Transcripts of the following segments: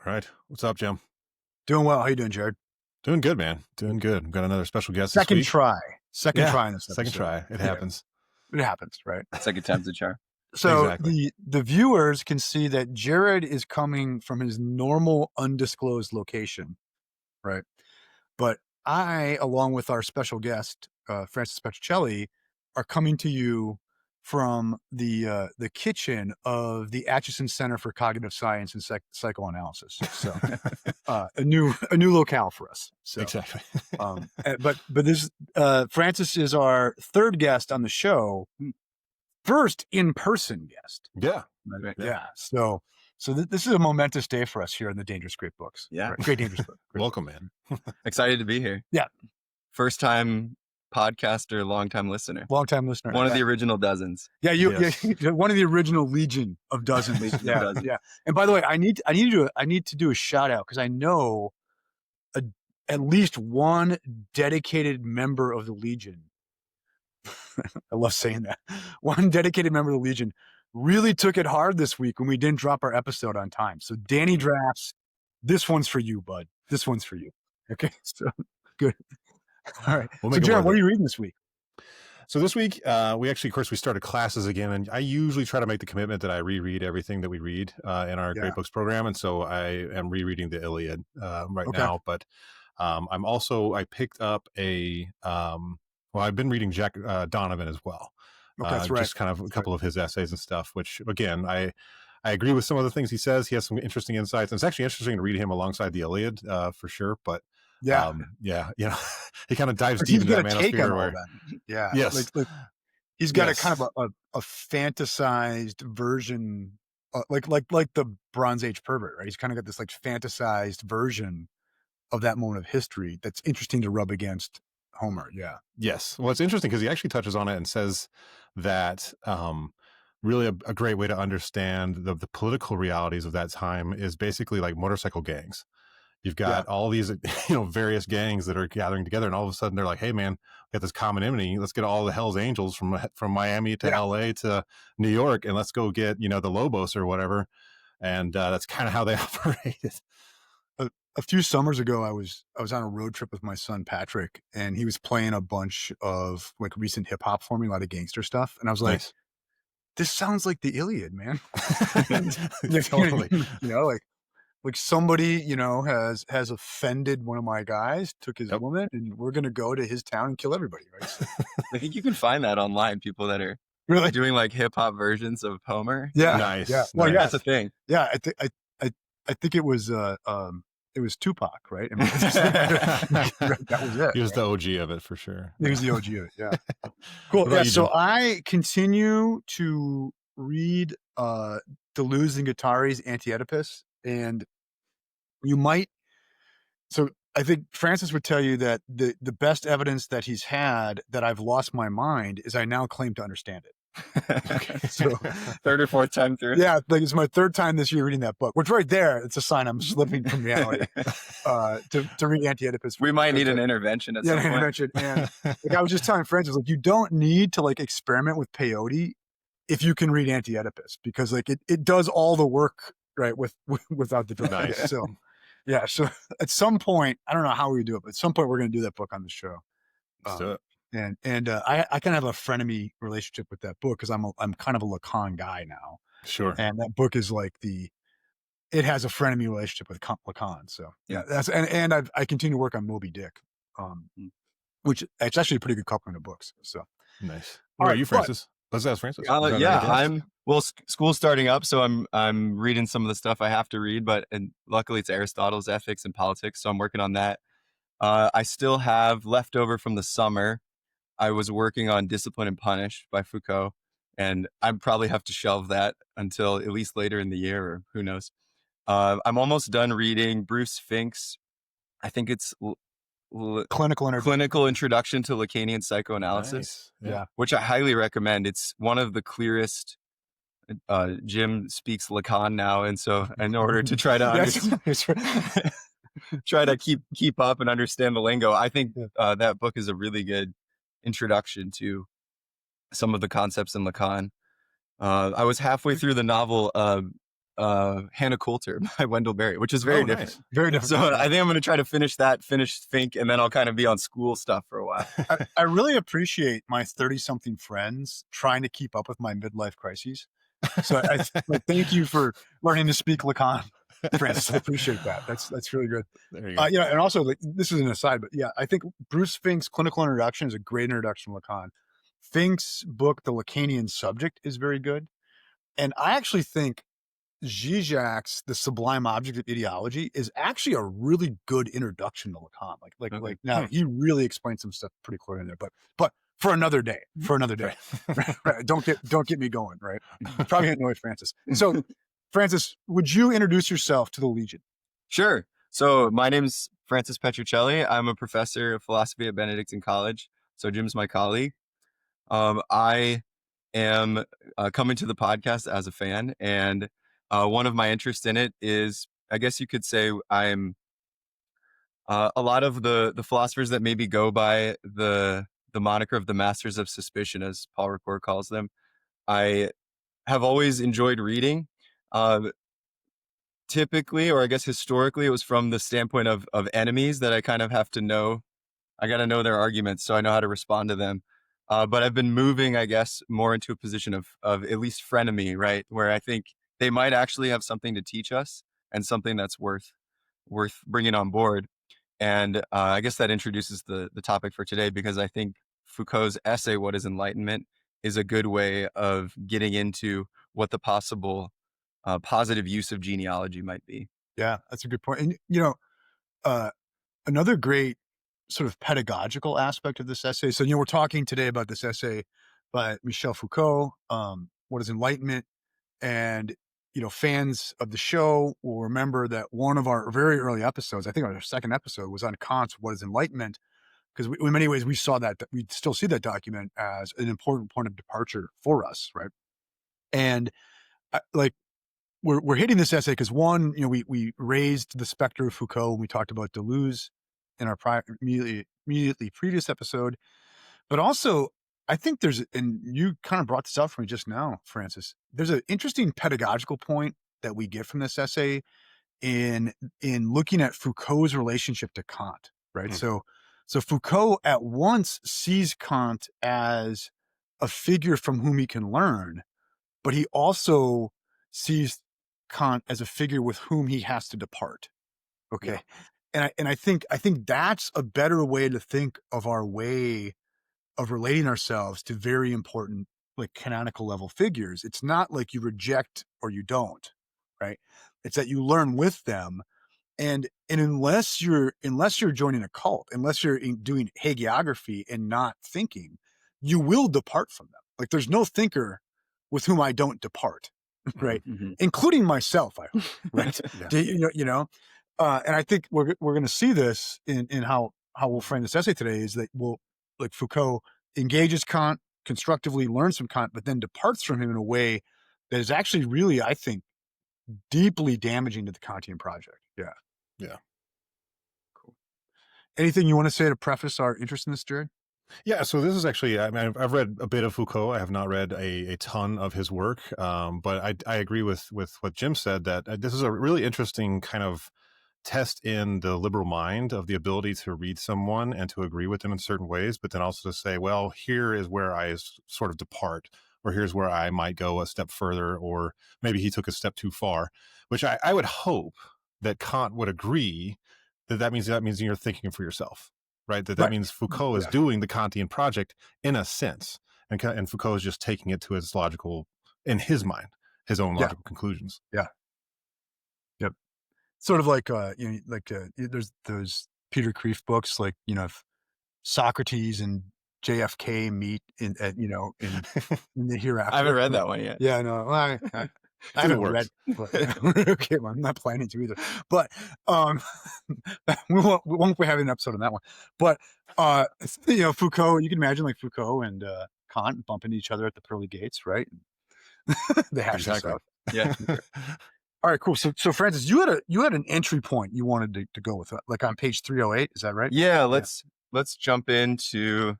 right. What's up, Jim? Doing well. How you doing, Jared? Doing good, man. Doing good. I've got another special guest Second this week. try. Second try in this episode. Second try. It happens. It happens, right? Second time's a charm. So Exactly. the viewers can see that Jared is coming from his normal undisclosed location, right? But I, along with our special guest, Francis Petruccelli, are coming to you from the kitchen of the Atchison Center for Cognitive Science and Psychoanalysis. So a new locale for us. So, Exactly. but this Francis is our third guest on the show, first in-person guest. Yeah. Right. Yeah. So this is a momentous day for us here in the Dangerous Great Books. Yeah. Right. Great Dangerous Book. Welcome, man. Excited to be here. Yeah. First time podcaster, long time listener. Long time listener. One of the original dozens. Yeah, Yes. yeah, one of the original legion of dozens. Legion of Yeah, dozens. yeah. And by the way, I need to do a shout out because I know at least one dedicated member of the Legion. I love saying that. One dedicated member of the Legion really took it hard this week when we didn't drop our episode on time. So Danny Drafts, this one's for you, bud. This one's for you. Okay, so good. All right. We'll So make it Jared, worth what it. are you reading this week? So this week, we started classes again, and I usually try to make the commitment that I reread everything that we read in our Great Books program, and so I am rereading the Iliad right now. But I picked up I've been reading Jack Donovan as well. That's right. Just kind of a couple of his essays and stuff, which again, I agree with some of the things he says. He has some interesting insights, and it's actually interesting to read him alongside the Iliad for sure. But Yeah. He kind of dives But deep he's into got that a take on manosphere all where, that. Yeah. Yes. Like he's got Yes. a kind of a fantasized version, like the Bronze Age pervert, right? He's kind of got this like fantasized version of that moment of history that's interesting to rub against Homer. Yeah. Yes. Well, it's interesting because he actually touches on it and says that really a great way to understand the political realities of that time is basically like motorcycle gangs. You've got all these, various gangs that are gathering together, and all of a sudden they're like, "Hey, man, we got this common enemy. Let's get all the Hell's Angels from Miami to LA to New York, and let's go get the Lobos or whatever." And that's kind of how they operated. A few summers ago, I was on a road trip with my son Patrick, and he was playing a bunch of like recent hip hop for me, a lot of gangster stuff, and I was like, Nice. "This sounds like the Iliad, man." Totally. Like somebody, has offended one of my guys, took his woman, and we're gonna go to his town and kill everybody, right? So, I think you can find that online. People that are really? doing like hip hop versions of Homer. Yeah. Nice. Yeah. Nice. Well, That's a thing. Yeah. I think it was Tupac, right? I mean, that was it. He was the OG of it for sure. He was the OG of it. Yeah. Cool. What about Yeah. you, So Jim? I continue to read Deleuze and Guattari's Anti-Oedipus, and so I think Francis would tell you that the best evidence that he's had that I've lost my mind is I now claim to understand it. Okay, so Third or fourth time through. yeah, like it's my third time this year reading that book, which right there, it's a sign I'm slipping from reality. To read Anti-Oedipus. We might need an intervention at some point. Intervention. And like I was just telling Francis, like you don't need to like experiment with peyote if you can read Anti-Oedipus, because like it does all the work right without the drug. Nice. So yeah, so at some point, I don't know how we do it, but at some point we're going to do that book on the show. Let's do it. And I kind of have a frenemy relationship with that book because I'm kind of a Lacan guy now, Sure. and that book is like it has a frenemy relationship with Lacan. So yeah, that's and I continue to work on Moby Dick, which it's actually a pretty good coupling of books. So Nice. All What right, about you, Francis? Let's ask Francis. School's starting up, so I'm reading some of the stuff I have to read, and luckily it's Aristotle's Ethics and Politics, so I'm working on that. I still have leftover from the summer. I was working on Discipline and Punish by Foucault, and I probably have to shelve that until at least later in the year, or who knows. I'm almost done reading Bruce Fink's, I think it's Clinical Introduction to Lacanian Psychoanalysis. Nice. Yeah. Which I highly recommend. It's one of the clearest. Jim speaks Lacan now, and so in order to try to try to keep up and understand the lingo, I think that book is a really good introduction to some of the concepts in Lacan. I was halfway through the novel Hannah Coulter by Wendell Berry, which is very Oh, different. nice. Very different. So I think I'm going to try to finish Think, and then I'll kind of be on school stuff for a while. I really appreciate my 30-something friends trying to keep up with my midlife crises. So thank you for learning to speak Lacan, Francis. I appreciate that. That's really good. There you go. And also, like, this is an aside, but yeah, I think Bruce Fink's Clinical Introduction is a great introduction to Lacan. Fink's book, The Lacanian Subject, is very good. And I actually think Zizek's The Sublime Object of Ideology is actually a really good introduction to Lacan. Like now he really explains some stuff pretty clearly in there, but for another day, right. Don't get me going, right? You probably annoy Francis. So Francis, would you introduce yourself to the Legion? Sure. So my name's Francis Petruccelli. I'm a professor of philosophy at Benedictine College. So Jim's my colleague. I am coming to the podcast as a fan, and one of my interests in it is, I guess you could say, I'm a lot of the philosophers that maybe go by the moniker of the masters of suspicion, as Paul Ricoeur calls them. I have always enjoyed reading. Typically, or I guess historically, it was from the standpoint of enemies that I kind of have to know. I got to know their arguments so I know how to respond to them. But I've been moving, I guess, more into a position of at least frenemy, right? Where I think they might actually have something to teach us and something that's worth bringing on board. And I guess that introduces the topic for today, because I think Foucault's essay, What is Enlightenment, is a good way of getting into what the possible positive use of genealogy might be. Yeah, that's a good point. And, another great sort of pedagogical aspect of this essay. So, we're talking today about this essay by Michel Foucault, What is Enlightenment? And, fans of the show will remember that one of our very early episodes, I think our second episode, was on Kant's What is Enlightenment? Because in many ways we saw that we still see that document as an important point of departure for us, right? And we're hitting this essay because, one, we raised the specter of Foucault when we talked about Deleuze in our immediately previous episode, but also I think and you kind of brought this up for me just now, Francis, there's an interesting pedagogical point that we get from this essay in looking at Foucault's relationship to Kant, right? So Foucault at once sees Kant as a figure from whom he can learn, but he also sees Kant as a figure with whom he has to depart. Okay. Yeah. And I think that's a better way to think of our way of relating ourselves to very important, like, canonical level figures. It's not like you reject or you don't, right? It's that you learn with them. And unless you're joining a cult, unless you're doing hagiography and not thinking, you will depart from them. Like, there's no thinker with whom I don't depart, right? Mm-hmm. Including myself, I hope, right? Yeah. And I think we're going to see this in how we'll frame this essay today, is that Foucault engages Kant constructively, learns from Kant, but then departs from him in a way that is actually really, I think, deeply damaging to the Kantian project. Yeah. Yeah. Cool. Anything you want to say to preface our interest in this, Jared? Yeah, so this is actually, I mean, I've read a bit of Foucault. I have not read a ton of his work, but I agree with what Jim said, that this is a really interesting kind of test in the liberal mind of the ability to read someone and to agree with them in certain ways, but then also to say, well, here is where I sort of depart, or here's where I might go a step further, or maybe he took a step too far, which I would hope that Kant would agree that means you're thinking for yourself. Right, that means Foucault is doing the Kantian project in a sense, and Foucault is just taking it to its logical, in his mind, his own logical conclusions. Yeah. Yep. Sort of like there's those Peter Kreeft books, like, if Socrates and JFK meet in the hereafter. I haven't read that one yet. Yeah, no, I haven't read. Okay, well, I'm not planning to either. But we won't be having an episode on that one. But Foucault, you can imagine, like, Foucault and Kant bumping each other at the pearly gates, right? They hash this out. Yeah. All right, cool. So Francis, you had an entry point you wanted to go with, like on page 308. Is that right? Yeah. Let's jump into.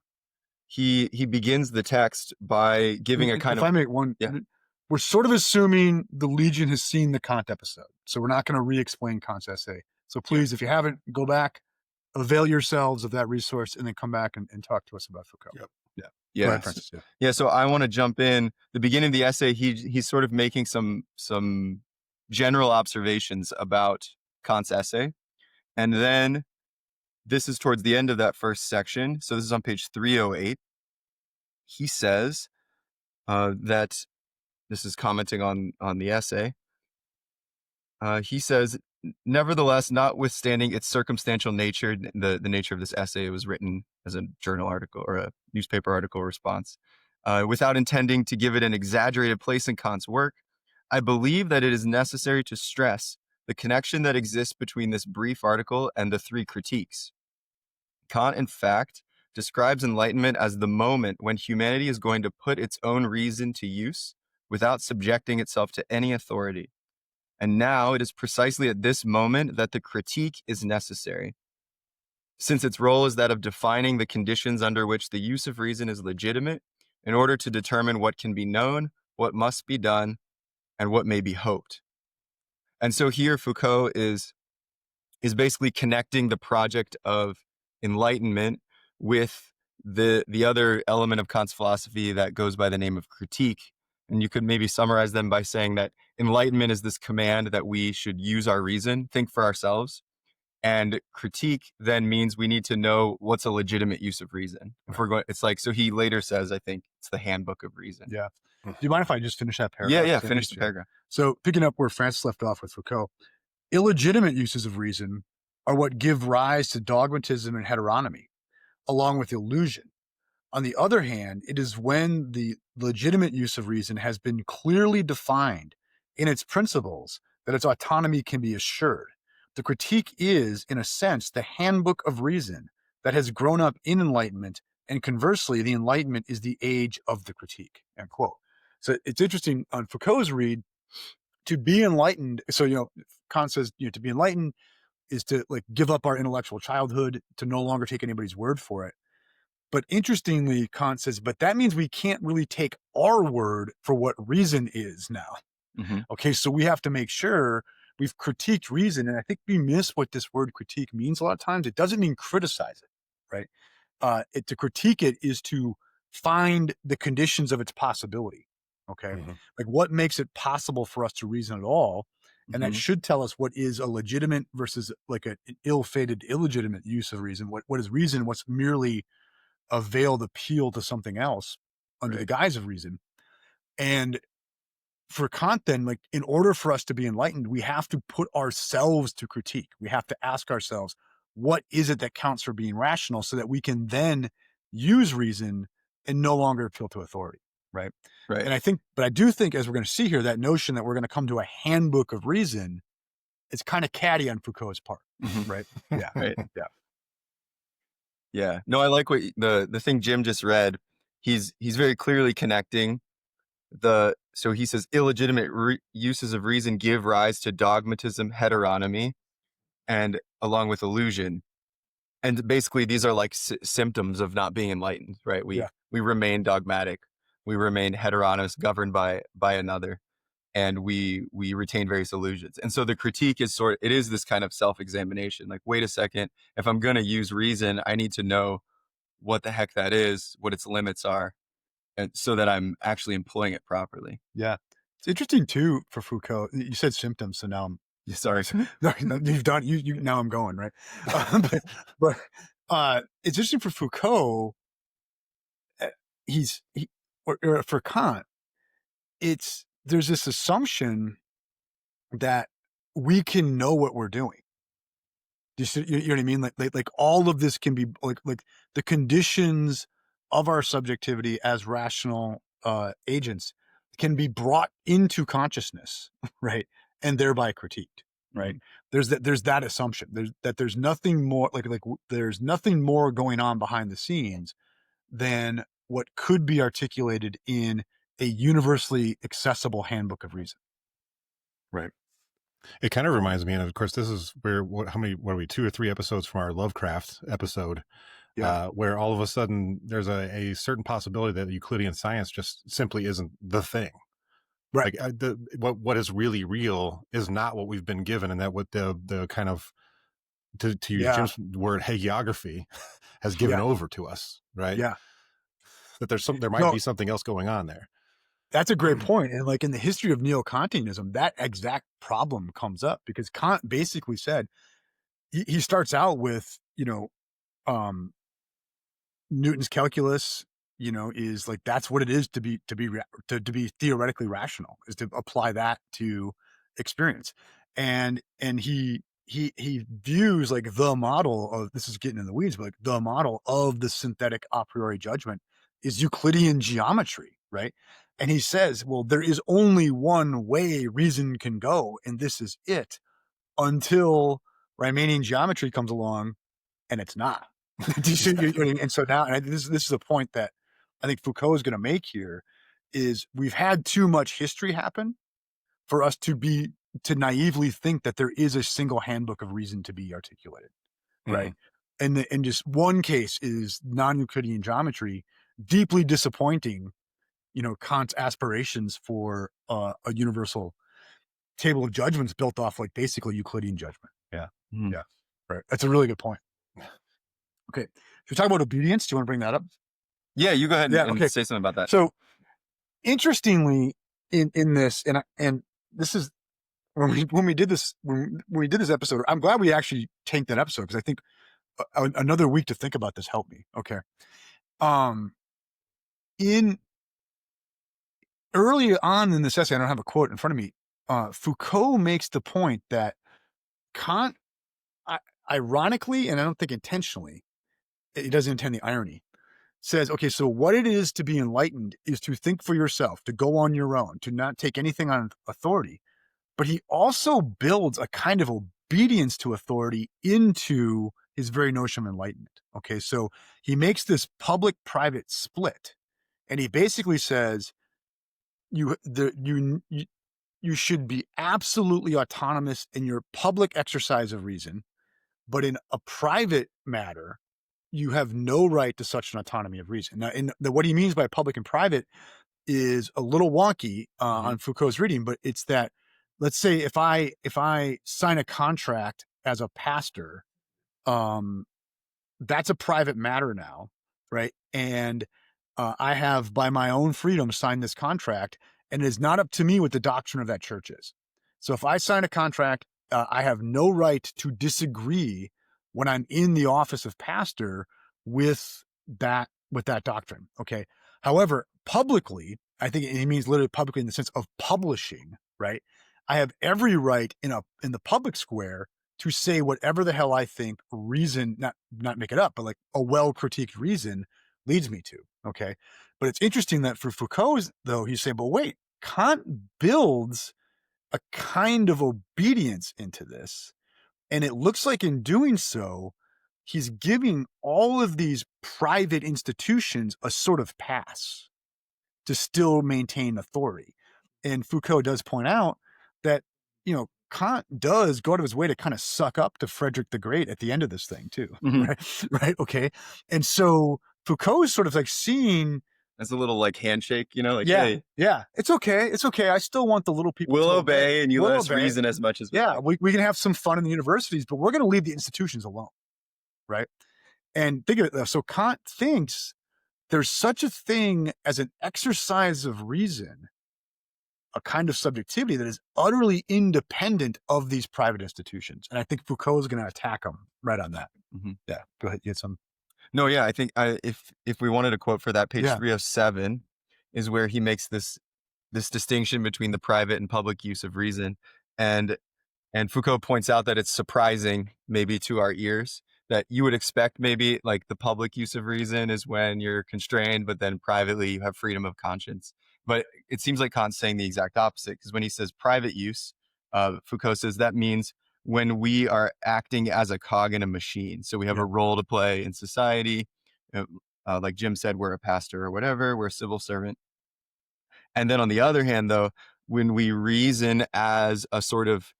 He begins the text by giving a kind if of. I make one. Yeah. we're sort of assuming the Legion has seen the Kant episode. So we're not going to re-explain Kant's essay. So please, if you haven't, go back, avail yourselves of that resource, and then come back and talk to us about Foucault. Yep. Go ahead, Francis. Yeah. So I want to jump in. The beginning of the essay, he's sort of making some general observations about Kant's essay. And then this is towards the end of that first section. So this is on page 308. He says that this is commenting on the essay. He says, nevertheless, notwithstanding its circumstantial nature, the nature of this essay, it was written as a journal article or a newspaper article response, without intending to give it an exaggerated place in Kant's work, I believe that it is necessary to stress the connection that exists between this brief article and the three critiques. Kant, in fact, describes enlightenment as the moment when humanity is going to put its own reason to use without subjecting itself to any authority. And now it is precisely at this moment that the critique is necessary, since its role is that of defining the conditions under which the use of reason is legitimate in order to determine what can be known, what must be done, and what may be hoped. And so here Foucault is basically connecting the project of enlightenment with the other element of Kant's philosophy that goes by the name of critique. And you could maybe summarize them by saying that enlightenment is this command that we should use our reason, think for ourselves. And critique then means we need to know what's a legitimate use of reason. If we're going, it's like, so he later says, I think it's the handbook of reason. Yeah. Do you mind if I just finish that paragraph? Yeah, finish the paragraph. So picking up where Francis left off with Foucault, illegitimate uses of reason are what give rise to dogmatism and heteronomy, along with illusion. On the other hand, it is when the legitimate use of reason has been clearly defined in its principles that its autonomy can be assured. The critique is, in a sense, the handbook of reason that has grown up in Enlightenment, and conversely, the Enlightenment is the age of the critique, end quote. So it's interesting on Foucault's read, to be enlightened. So, Kant says, to be enlightened is to give up our intellectual childhood, to no longer take anybody's word for it. But interestingly, Kant says, but that means we can't really take our word for what reason is now. Mm-hmm. Okay, so we have to make sure we've critiqued reason. And I think we miss what this word critique means a lot of times. It doesn't mean criticize it, right? To critique it is to find the conditions of its possibility. Okay, like what makes it possible for us to reason at all. And that should tell us what is a legitimate versus like an ill-fated, illegitimate use of reason. What is reason? What's merely a veiled appeal to something else under the guise of reason. And for Kant, then, in order for us to be enlightened, we have to put ourselves to critique. We have to ask ourselves, what is it that counts for being rational, so that we can then use reason and no longer appeal to authority, right? And I do think, as we're going to see here, that notion that we're going to come to a handbook of reason is kind of catty on Foucault's part, right? Yeah, right. Yeah. Yeah. No, I like what the thing Jim just read. He's very clearly connecting so he says illegitimate uses of reason give rise to dogmatism, heteronomy, and along with illusion. And basically these are like symptoms of not being enlightened, right? We remain dogmatic. We remain heteronomous, governed by another, and we retain various illusions. And so the critique is it is this kind of self-examination. Like, wait a second, if I'm going to use reason, I need to know what the heck that is, what its limits are, and so that I'm actually employing it properly. Yeah. It's interesting too for Foucault. You said symptoms, so now I'm sorry. No, you've done you now I'm going, right? But it's interesting for Foucault. Or for Kant, there's this assumption that we can know what we're doing. You know what I mean? Like all of this can be like the conditions of our subjectivity as rational agents can be brought into consciousness, right? And thereby critiqued, right? There's that assumption. There's nothing more there's nothing more going on behind the scenes than what could be articulated in a universally accessible handbook of reason. Right. It kind of reminds me, and of course, this is where what are we, 2 or 3 episodes from our Lovecraft episode, where all of a sudden there's a certain possibility that Euclidean science just simply isn't the thing, Right. Like what is really real is not what we've been given, and that what the kind of, to use Yeah. Jim's word, hagiography has given Yeah. over to us, right? Yeah. That there might No, be something else going on there. that's a great point. And like in the history of neo-Kantianism, that exact problem comes up because Kant basically said, he starts out with, um, Newton's calculus, is like, that's what it is to be theoretically rational, is to apply that to experience. And he views like the model of, this is getting in the weeds, but like the model of the synthetic a priori judgment is Euclidean geometry, right? And he says, well, there is only one way reason can go, and this is it, until Riemannian geometry comes along, and it's not. And so now, and this is a point that I think Foucault is going to make here, is we've had too much history happen for us to naively think that there is a single handbook of reason to be articulated, right? And just one case is non-Euclidean geometry, deeply disappointing, Kant's aspirations for a universal table of judgments built off like basically Euclidean judgment. Yeah. Mhm. Yeah. Right. That's a really good point. Okay. Should we talk about obedience? Do you want to bring that up? Yeah, you go ahead Yeah, and okay. say something about that. So interestingly, in this, and this is when we did this episode, I'm glad we actually tanked that episode, because I think another week to think about this helped me. Okay. In early on in this essay, I don't have a quote in front of me. Foucault makes the point that Kant, ironically, and I don't think intentionally, he doesn't intend the irony, says, okay, so what it is to be enlightened is to think for yourself, to go on your own, to not take anything on authority. But he also builds a kind of obedience to authority into his very notion of enlightenment. Okay, so he makes this public-private split, and he basically says you should be absolutely autonomous in your public exercise of reason, but in a private matter, you have no right to such an autonomy of reason. Now, what he means by public and private is a little wonky on Foucault's reading, but it's that, let's say if I sign a contract as a pastor, that's a private matter now, right? And I have, by my own freedom, signed this contract, and it is not up to me what the doctrine of that church is. So if I sign a contract, I have no right to disagree when I'm in the office of pastor with that doctrine. Okay. However, publicly, I think he means literally publicly in the sense of publishing, right? I have every right in the public square to say whatever the hell I think reason, not make it up, but like a well-critiqued reason leads me to. Okay. But it's interesting that for Foucault, though, he's saying, but wait, Kant builds a kind of obedience into this. And it looks like in doing so, he's giving all of these private institutions a sort of pass to still maintain authority. And Foucault does point out that, Kant does go out of his way to kind of suck up to Frederick the Great at the end of this thing too. Right. Right. Okay. And so Foucault is sort of like seeing, as a little like handshake, like, yeah, hey, yeah, it's okay. It's okay. I still want the little people we'll to obey, and you We'll let us obey. reason as much as we Yeah, like. we can have some fun in the universities, but we're going to leave the institutions alone. Right. And think of it though. So Kant thinks there's such a thing as an exercise of reason, a kind of subjectivity that is utterly independent of these private institutions. And I think Foucault is going to attack them right on that. Yeah. Go ahead. You had some. No, yeah, I think if we wanted a quote for that, page 307 is where he makes this distinction between the private and public use of reason. And Foucault points out that it's surprising maybe to our ears that you would expect maybe like the public use of reason is when you're constrained, but then privately you have freedom of conscience. But it seems like Kant's saying the exact opposite, because when he says private use, Foucault says that means when we are acting as a cog in a machine. So we have a role to play in society. Like Jim said, we're a pastor or whatever, we're a civil servant. And then on the other hand, though, when we reason as a sort of,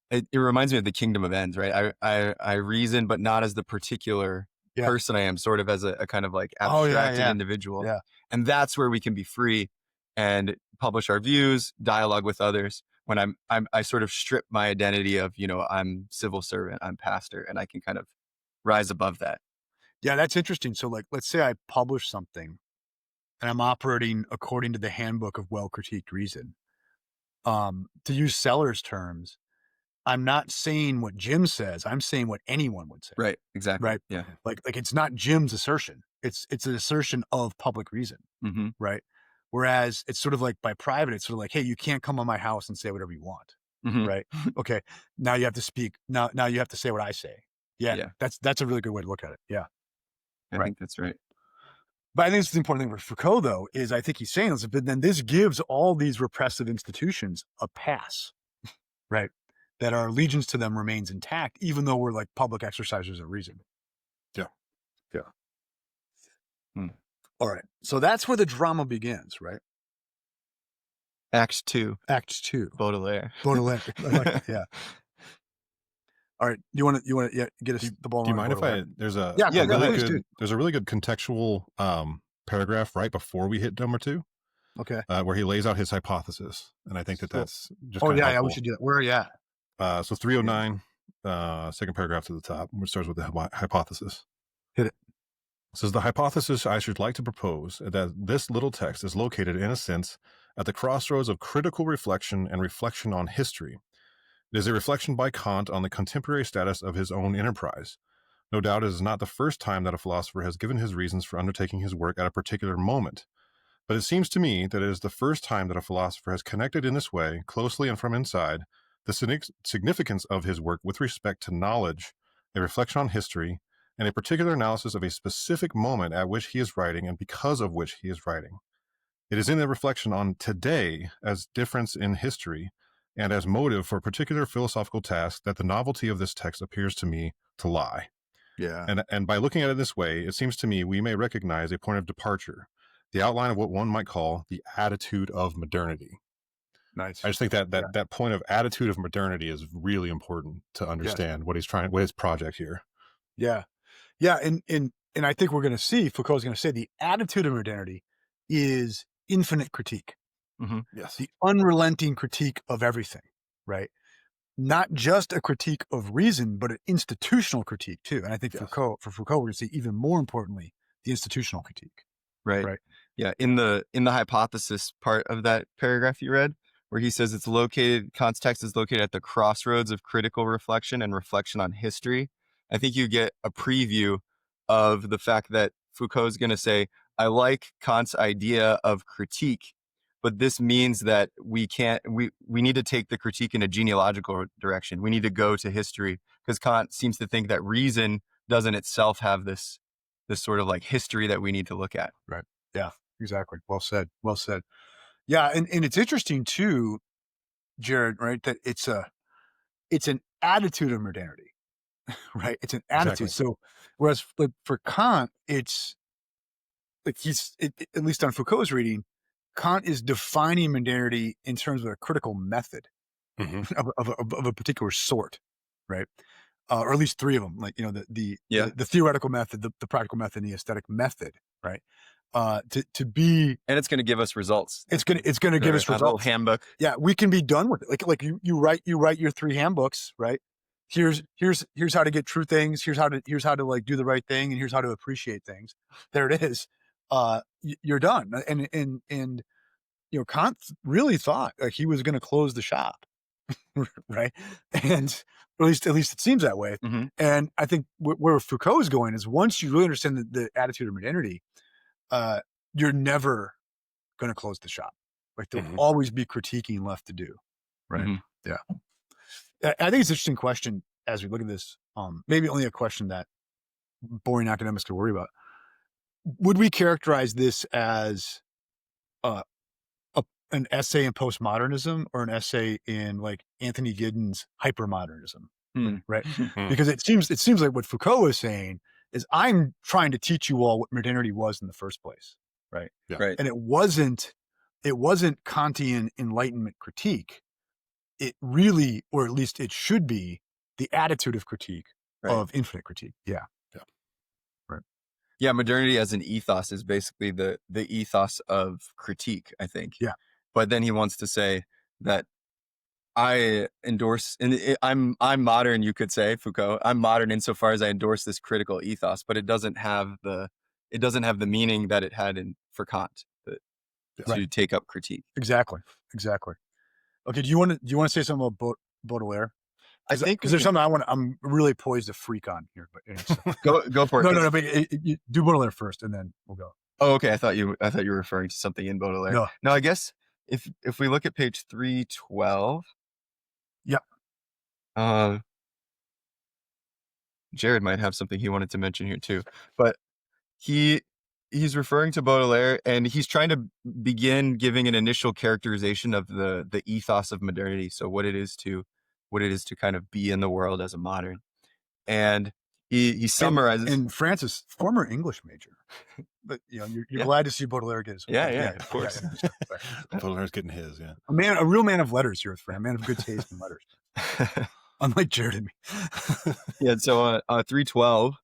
it reminds me of the kingdom of ends, right? I reason, but not as the particular person I am, sort of as a kind of like abstracted individual. Yeah. And that's where we can be free. And publish our views, dialogue with others. When I sort of strip my identity of, I'm civil servant, I'm pastor, and I can kind of rise above that. Yeah, that's interesting. So like, let's say I publish something and I'm operating according to the handbook of well-critiqued reason. To use Sellers' terms, I'm not saying what Jim says. I'm saying what anyone would say. Right. Exactly. Right. Yeah. Like it's not Jim's assertion. It's an assertion of public reason. Mm-hmm. Right. Whereas it's sort of like by private, it's sort of like, hey, you can't come on my house and say whatever you want. Mm-hmm. Right. Okay. Now you have to speak. Now you have to say what I say. Yeah. That's a really good way to look at it. Yeah. I think that's right. But I think it's the important thing for Foucault, though, is I think he's saying this, but then this gives all these repressive institutions a pass, right? That our allegiance to them remains intact, even though we're like public exercisers of reason. Yeah. Yeah. All right. So that's where the drama begins, right? Act 2. Act 2. Baudelaire. Baudelaire. I like that. Yeah. All right. You want to get us the ball? Do you mind if there's a there's a really good contextual paragraph right before we hit number 2. Okay. Where he lays out his hypothesis, and I think that's just. Oh yeah, we should do that. Where are you at? So 309, second paragraph to the top, which starts with the hypothesis. Hit it. It says, the hypothesis I should like to propose that this little text is located, in a sense, at the crossroads of critical reflection and reflection on history. It is a reflection by Kant on the contemporary status of his own enterprise. No doubt it is not the first time that a philosopher has given his reasons for undertaking his work at a particular moment. But it seems to me that it is the first time that a philosopher has connected in this way, closely and from inside, the significance of his work with respect to knowledge, a reflection on history, and a particular analysis of a specific moment at which he is writing and because of which he is writing. It is in the reflection on today as difference in history and as motive for a particular philosophical task that the novelty of this text appears to me to lie. Yeah. And by looking at it this way, it seems to me we may recognize a point of departure, the outline of what one might call the attitude of modernity. Nice. I just think that point of attitude of modernity is really important to understand what his project here. Yeah. Yeah. And I think we're going to see, Foucault's going to say the attitude of modernity is infinite critique. Mm-hmm. Yes. The unrelenting critique of everything, right? Not just a critique of reason, but an institutional critique too. And I think for Foucault, we're going to see even more importantly, the institutional critique. Right. Yeah. In the hypothesis part of that paragraph you read, where he says Kant's text is located at the crossroads of critical reflection and reflection on history. I think you get a preview of the fact that Foucault is going to say, I like Kant's idea of critique, but this means that we need to take the critique in a genealogical direction. We need to go to history, because Kant seems to think that reason doesn't itself have this sort of like history that we need to look at. Right. Yeah, exactly. Well said. Well said. Yeah. And it's interesting too, Jared, right? That it's an attitude of modernity, right? It's an attitude. Exactly. So whereas for Kant, it's like at least on Foucault's reading, Kant is defining modernity in terms of a critical method of a particular sort, right? Or at least 3 of them, like, the theoretical method, the practical method, and the aesthetic method, right? To be, and it's going to give us results. It's going to give us results. A little handbook. Yeah, we can be done with it. Like you write your 3 handbooks, right? Here's how to get true things. Here's how to like do the right thing, and here's how to appreciate things. There it is. You're done. And Kant really thought like he was going to close the shop, right? And at least it seems that way. Mm-hmm. And I think where Foucault is going is once you really understand the attitude of modernity, you're never going to close the shop. Like there'll always be critiquing left to do, right? Mm-hmm. Yeah. I think it's an interesting question as we look at this. Maybe only a question that boring academics could worry about. Would we characterize this as an essay in postmodernism or an essay in like Anthony Giddens hypermodernism, right? Because it seems like what Foucault is saying is I'm trying to teach you all what modernity was in the first place, right? Yeah. Right. And it wasn't Kantian Enlightenment critique. It really, or at least it should be, the attitude of critique of infinite critique. Yeah. Yeah, modernity as an ethos is basically the ethos of critique, I think. Yeah. but then he wants to say that I endorse, and I'm modern, you could say, Foucault. I'm modern insofar as I endorse this critical ethos, but it doesn't have the meaning that it had for Kant to take up critique. Exactly. Okay. Do you want to say something about Baudelaire? I think because there's something I'm really poised to freak on here. But anyway, so. go for it. No. But you do Baudelaire first, and then we'll go. Oh, okay. I thought you were referring to something in Baudelaire. No, I guess if we look at page 312. Yeah. Jared might have something he wanted to mention here too, but he's referring to Baudelaire, and he's trying to begin giving an initial characterization of the ethos of modernity. So what it is to kind of be in the world as a modern, and he summarizes. And Francis, former English major, but you're glad to see Baudelaire get his. Yeah, of course. Baudelaire's getting his. Yeah, a real man of letters here with Fran, a man of good taste in letters. Unlike Jared and me. Yeah. So 312.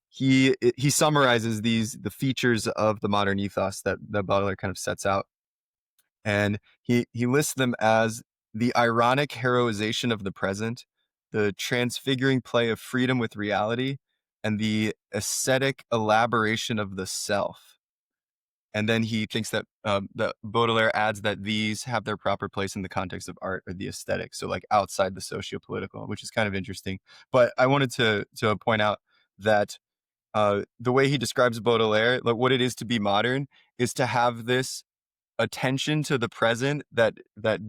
He summarizes the features of the modern ethos that Baudelaire kind of sets out, and he lists them as the ironic heroization of the present, the transfiguring play of freedom with reality, and the ascetic elaboration of the self. And then he thinks that Baudelaire adds that these have their proper place in the context of art or the aesthetic, so like outside the socio-political, which is kind of interesting. But I wanted to point out that the way he describes Baudelaire, like what it is to be modern, is to have this attention to the present that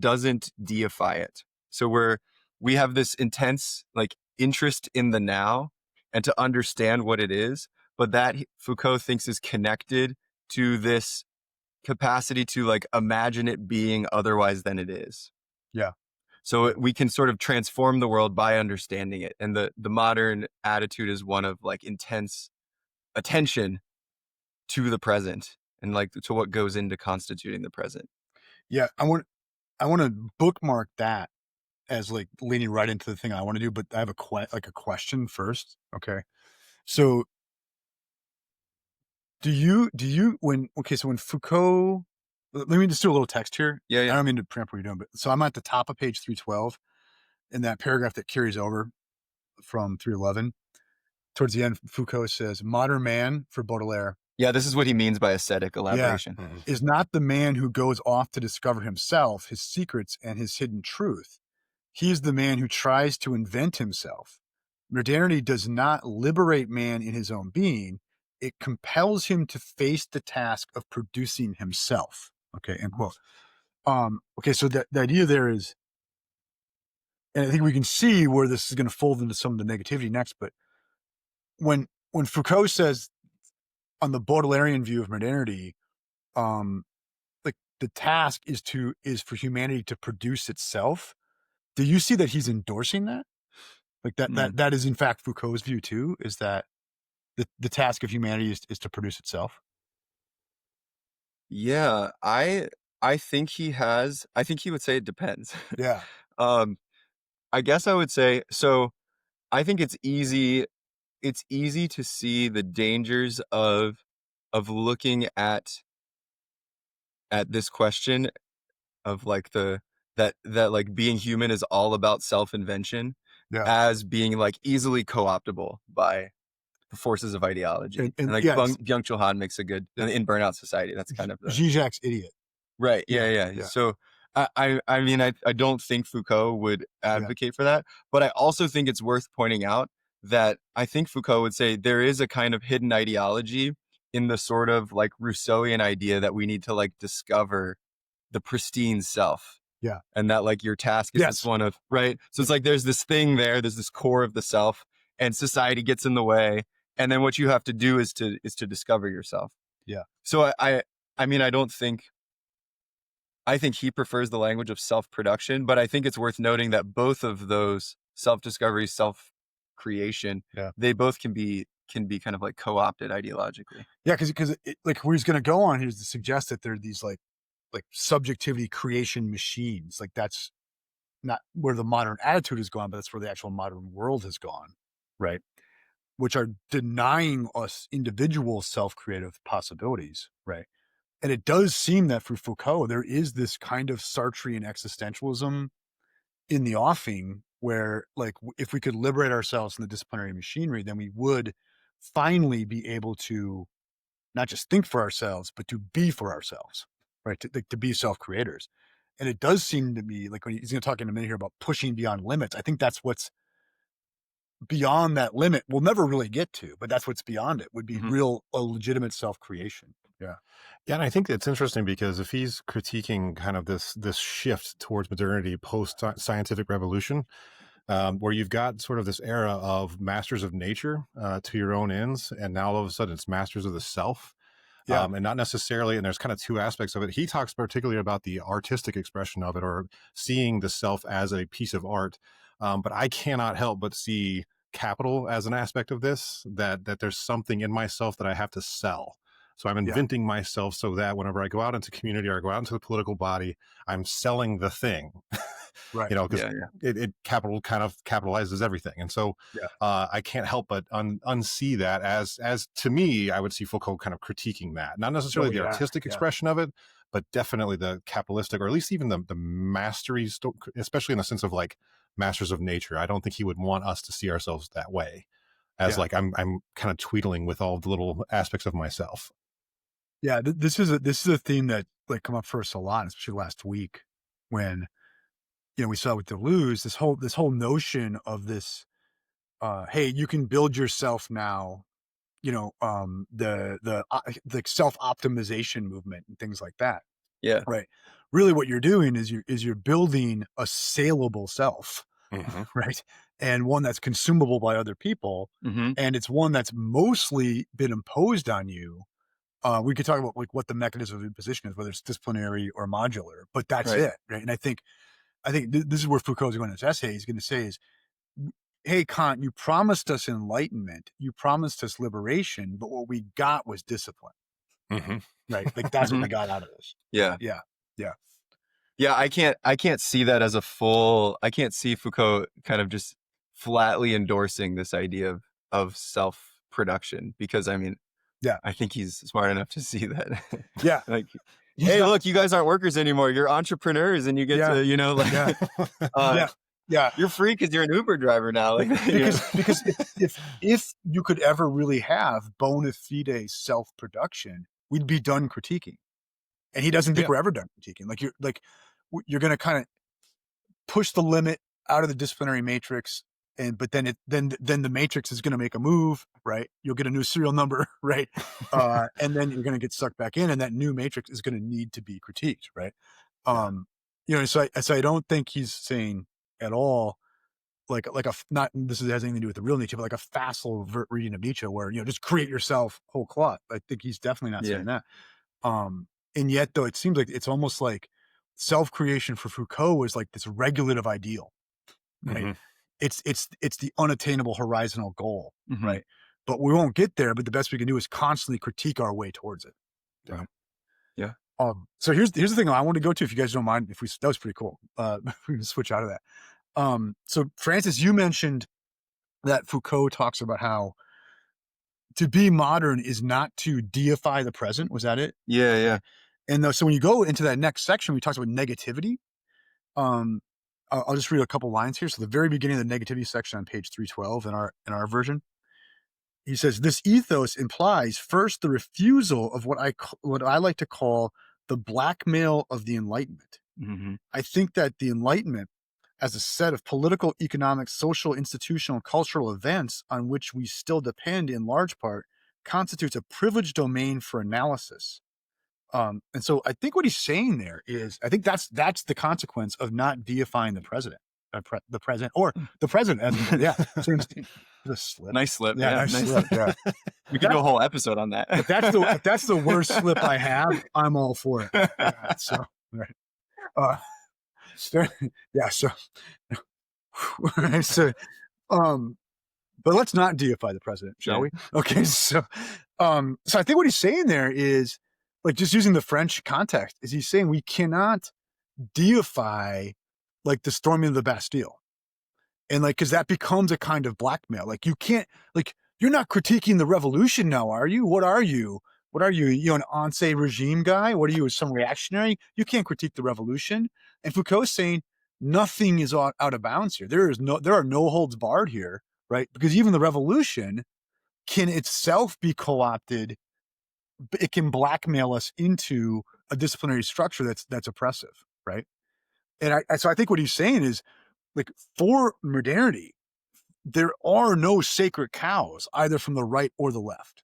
doesn't deify it. So we have this intense like interest in the now and to understand what it is, but that Foucault thinks is connected to this capacity to like imagine it being otherwise than it is. Yeah. So we can sort of transform the world by understanding it. And the modern attitude is one of like intense attention to the present and like to what goes into constituting the present. Yeah, I want to bookmark that as like leaning right into the thing I want to do, but I have a question first. Okay, so do you when Foucault? Let me just do a little text here. Yeah. I don't mean to preempt what you're doing, but so I'm at the top of page 312 in that paragraph that carries over from 311. Towards the end, Foucault says, "Modern man," for Baudelaire. Yeah, this is what he means by ascetic elaboration. Yeah, is not the man who goes off to discover himself, his secrets, and his hidden truth. He is the man who tries to invent himself. Modernity does not liberate man in his own being. It compels him to face the task of producing himself. Okay, end quote. Okay, so the idea there is, and I think we can see where this is going to fold into some of the negativity next, but when Foucault says on the Baudelairean view of modernity, like the task is for humanity to produce itself. Do you see that he's endorsing that? Like that is in fact Foucault's view too, is that the task of humanity is to produce itself? Yeah, I think I think he would say it depends. Yeah. I guess I would say, so I think it's easy to see the dangers of looking at this question of like that like being human is all about self-invention, as being like easily co-optable by the forces of ideology. And like Byung-Chul Han makes a good in Burnout Society. That's kind of Zizek's Idiot. Right. Yeah. So I mean, I don't think Foucault would advocate for that, but I also think it's worth pointing out that I think Foucault would say there is a kind of hidden ideology in the sort of like Rousseauian idea that we need to like discover the pristine self. Yeah. And that like your task is this one of, right? So it's like there's this thing there's this core of the self, and society gets in the way. And then what you have to do is to discover yourself. Yeah. So I mean, I think he prefers the language of self-production, but I think it's worth noting that both of those, self-discovery, self-creation, they both can be kind of like co-opted ideologically. Yeah, because like where he's going to go on here is to suggest that there are these like subjectivity creation machines. Like that's not where the modern attitude has gone, but that's where the actual modern world has gone, right? Which are denying us individual self-creative possibilities, right? And it does seem that for Foucault, there is this kind of Sartrean existentialism in the offing where, like, if we could liberate ourselves from the disciplinary machinery, then we would finally be able to not just think for ourselves, but to be for ourselves, right? To be self-creators. And it does seem to me like, when he's going to talk in a minute here about pushing beyond limits, I think that's what's beyond that limit we'll never really get to, but that's what's beyond it would be a legitimate self-creation. Yeah. Yeah, and I think it's interesting because if he's critiquing kind of this shift towards modernity post scientific revolution, where you've got sort of this era of masters of nature to your own ends, and now all of a sudden it's masters of the self. Yeah. And not necessarily, and there's kind of two aspects of it. He talks particularly about the artistic expression of it, or seeing the self as a piece of art. But I cannot help but see capital as an aspect of this, that there's something in myself that I have to sell. So I'm inventing myself so that whenever I go out into community or I go out into the political body, I'm selling the thing. Right. Because it capital kind of capitalizes everything. And so I can't help but unsee that as to me, I would see Foucault kind of critiquing that, not necessarily the artistic expression of it, but definitely the capitalistic, or at least even the mastery, especially in the sense of like masters of nature. I don't think he would want us to see ourselves that way, as like I'm kind of tweedling with all the little aspects of myself. Yeah, this is a theme that like come up for us a lot, especially last week when we saw with Deleuze this whole notion of this, hey, you can build yourself now, the self-optimization movement and things like that. Yeah. Right. Really, what you're doing is you're building a saleable self, right, and one that's consumable by other people, and it's one that's mostly been imposed on you. We could talk about like what the mechanism of imposition is, whether it's disciplinary or modular, but that's it, right? And I think this is where Foucault's going in his essay. He's going to say is, hey, Kant, you promised us enlightenment, you promised us liberation, but what we got was discipline, right? Like that's what we got out of this. Yeah. I can't see that as I can't see Foucault kind of just flatly endorsing this idea of self-production, because I mean, I think he's smart enough to see that. Like, hey, look, you guys aren't workers anymore. You're entrepreneurs, and you get to, you're free because you're an Uber driver now. Like, because if you could ever really have bona fide self-production, we'd be done critiquing. And he doesn't think we're ever done critiquing. You're going to kind of push the limit out of the disciplinary matrix, but then the matrix is going to make a move, right? You'll get a new serial number, right? And then you're going to get sucked back in, and that new matrix is going to need to be critiqued, right? So I don't think he's saying at all not this has anything to do with the real Nietzsche, but like a facile reading of Nietzsche where just create yourself whole cloth. I think he's definitely not saying that. And yet, though, it seems like it's almost like self-creation for Foucault is like this regulative ideal, right? It's the unattainable horizontal goal, right? But we won't get there. But the best we can do is constantly critique our way towards it. Yeah. So here's the thing I want to go to, if you guys don't mind. That was pretty cool. We can switch out of that. So Francis, you mentioned that Foucault talks about how to be modern is not to deify the present. Was that it? Yeah. And so when you go into that next section, we talked about negativity. I'll just read a couple lines here. So the very beginning of the negativity section on page 312 in our version, he says, this ethos implies first the refusal of what I like to call the blackmail of the Enlightenment. I think that the Enlightenment, as a set of political, economic, social, institutional, cultural events on which we still depend in large part, constitutes a privileged domain for analysis. And so I think what he's saying there is, I think that's the consequence of not deifying the president, the president, or the president. So the slip. Nice slip. Yeah, nice slip. Yeah. We could do a whole episode on that. If that's the worst slip I have, I'm all for it. So, right. But let's not deify the president, shall we? Okay. So I think what he's saying there is, like, just using the French context, is he's saying we cannot deify like the storming of the Bastille. And like, cause that becomes a kind of blackmail. Like you can't, like, you're not critiquing the revolution now, are you? What are you? what are you? You know, an Ancien regime guy? What are you, some reactionary? You can't critique the revolution. And Foucault's saying nothing is out of bounds here. There are no holds barred here, right? Because even the revolution can itself be co-opted. It can blackmail us into a disciplinary structure that's oppressive, right? And so I think what he's saying is, like, for modernity, there are no sacred cows either from the right or the left,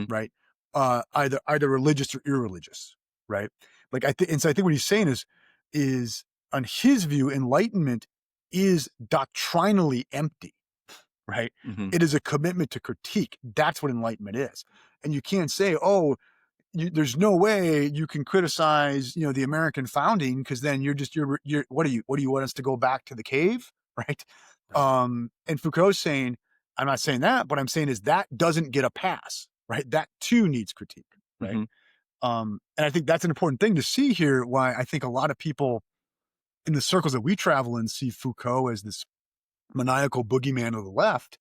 right? Either religious or irreligious, right? Like and so I think what he's saying is on his view, Enlightenment is doctrinally empty, right? It is a commitment to critique. That's what Enlightenment is, and you can't say, oh, there's no way you can criticize, you know, the American founding, because then you're what do you want us to go back to the cave, right? And Foucault's saying, I'm not saying that, but I'm saying is that doesn't get a pass, right? That too needs critique, right? And I think that's an important thing to see here. Why I think a lot of people in the circles that we travel in see Foucault as this maniacal boogeyman of the left.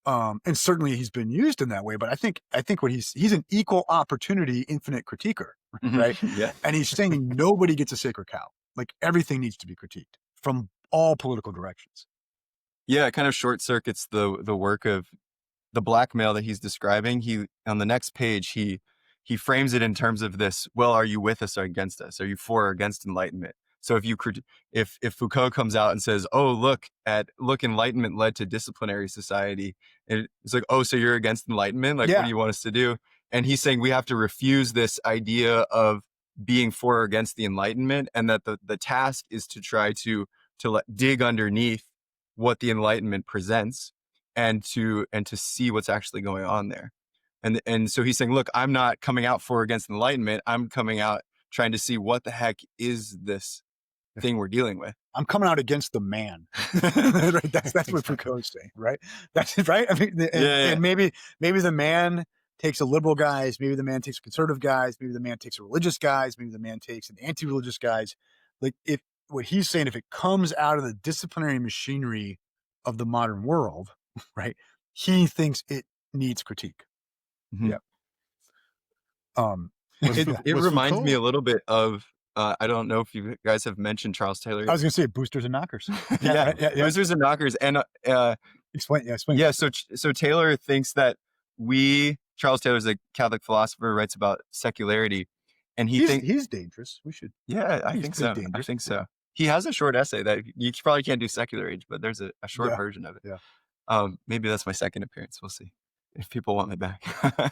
And certainly he's been used in that way, but I think what he's an equal opportunity infinite critiquer, right? Yeah. And he's saying nobody gets a sacred cow. Like, everything needs to be critiqued from all political directions. Yeah, it kind of short circuits the work of the blackmail that he's describing. He, on the next page, he frames it in terms of this: well, are you with us or against us? Are you for or against Enlightenment? So if Foucault comes out and says, oh, look, Enlightenment led to disciplinary society, and it's like, oh, so you're against Enlightenment? Like, what do you want us to do? And he's saying we have to refuse this idea of being for or against the Enlightenment, and that the task is to try to dig underneath what the Enlightenment presents, and to see what's actually going on there. And so he's saying, look, I'm not coming out for or against Enlightenment. I'm coming out trying to see what the heck is this thing we're dealing with. I'm coming out against the man. Right? That's what Foucault's saying, right? That's right. I mean, and maybe the man takes a liberal guys, maybe the man takes a conservative guys, maybe the man takes a religious guys, maybe the man takes an anti-religious guys. Like, if what he's saying, if it comes out of the disciplinary machinery of the modern world, right, he thinks it needs critique. Yeah. It reminds me a little bit of, I don't know if you guys have mentioned Charles Taylor. I was going to say boosters and knockers. Yeah, boosters and knockers. And explain. Yeah, so Taylor thinks that Charles Taylor's a Catholic philosopher, writes about secularity, and he's dangerous. We should. Yeah, I think so. Dangerous. I think so. He has a short essay that you probably can't do secular age, but there's a short version of it. Yeah. Maybe that's my second appearance. We'll see if people want me back.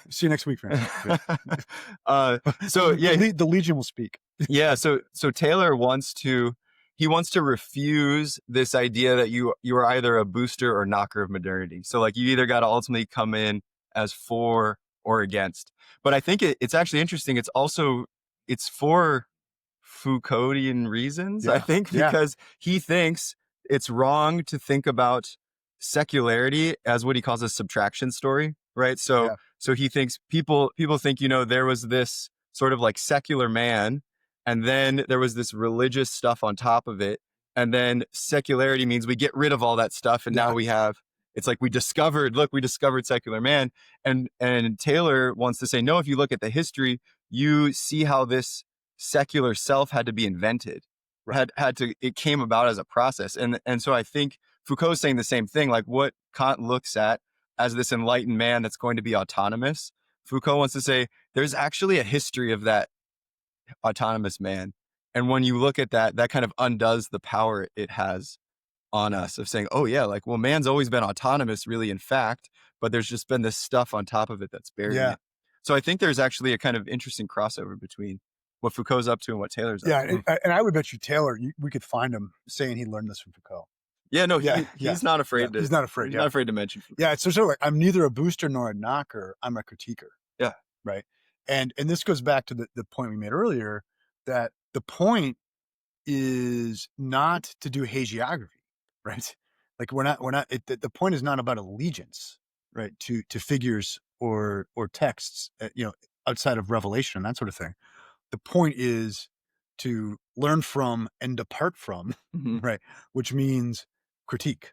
See you next week, Francis. So yeah, the Legion will speak. Yeah. So Taylor wants to refuse this idea that you are either a booster or knocker of modernity. So, like, you either got to ultimately come in as for or against. But I think it's actually interesting. It's for Foucauldian reasons, I think, because he thinks it's wrong to think about secularity as what he calls a subtraction story, right? So he thinks people think, there was this sort of like secular man, and then there was this religious stuff on top of it, and then secularity means we get rid of all that stuff, and now it's like we discovered secular man. And Taylor wants to say, no, if you look at the history, you see how this secular self had to be invented, it came about as a process. And so I think Foucault's saying the same thing, like what Kant looks at as this enlightened man that's going to be autonomous. Foucault wants to say there's actually a history of that autonomous man. And when you look at that kind of undoes the power it has on us of saying, oh yeah, like, well, man's always been autonomous really, in fact, but there's just been this stuff on top of it that's buried it. So I think there's actually a kind of interesting crossover between what Foucault's up to and what Taylor's up to. And I would bet you Taylor, we could find him saying he learned this from Foucault. Yeah, no, he's not afraid to. He's not afraid. He's not afraid to mention Foucault. Yeah, it's sort of like, I'm neither a booster nor a knocker. I'm a critiquer. Yeah. Right. And this goes back to the point we made earlier, that the point is not to do hagiography, right? Like, the point is not about allegiance, right, to figures or texts, outside of revelation and that sort of thing. The point is to learn from and depart from, right, which means critique.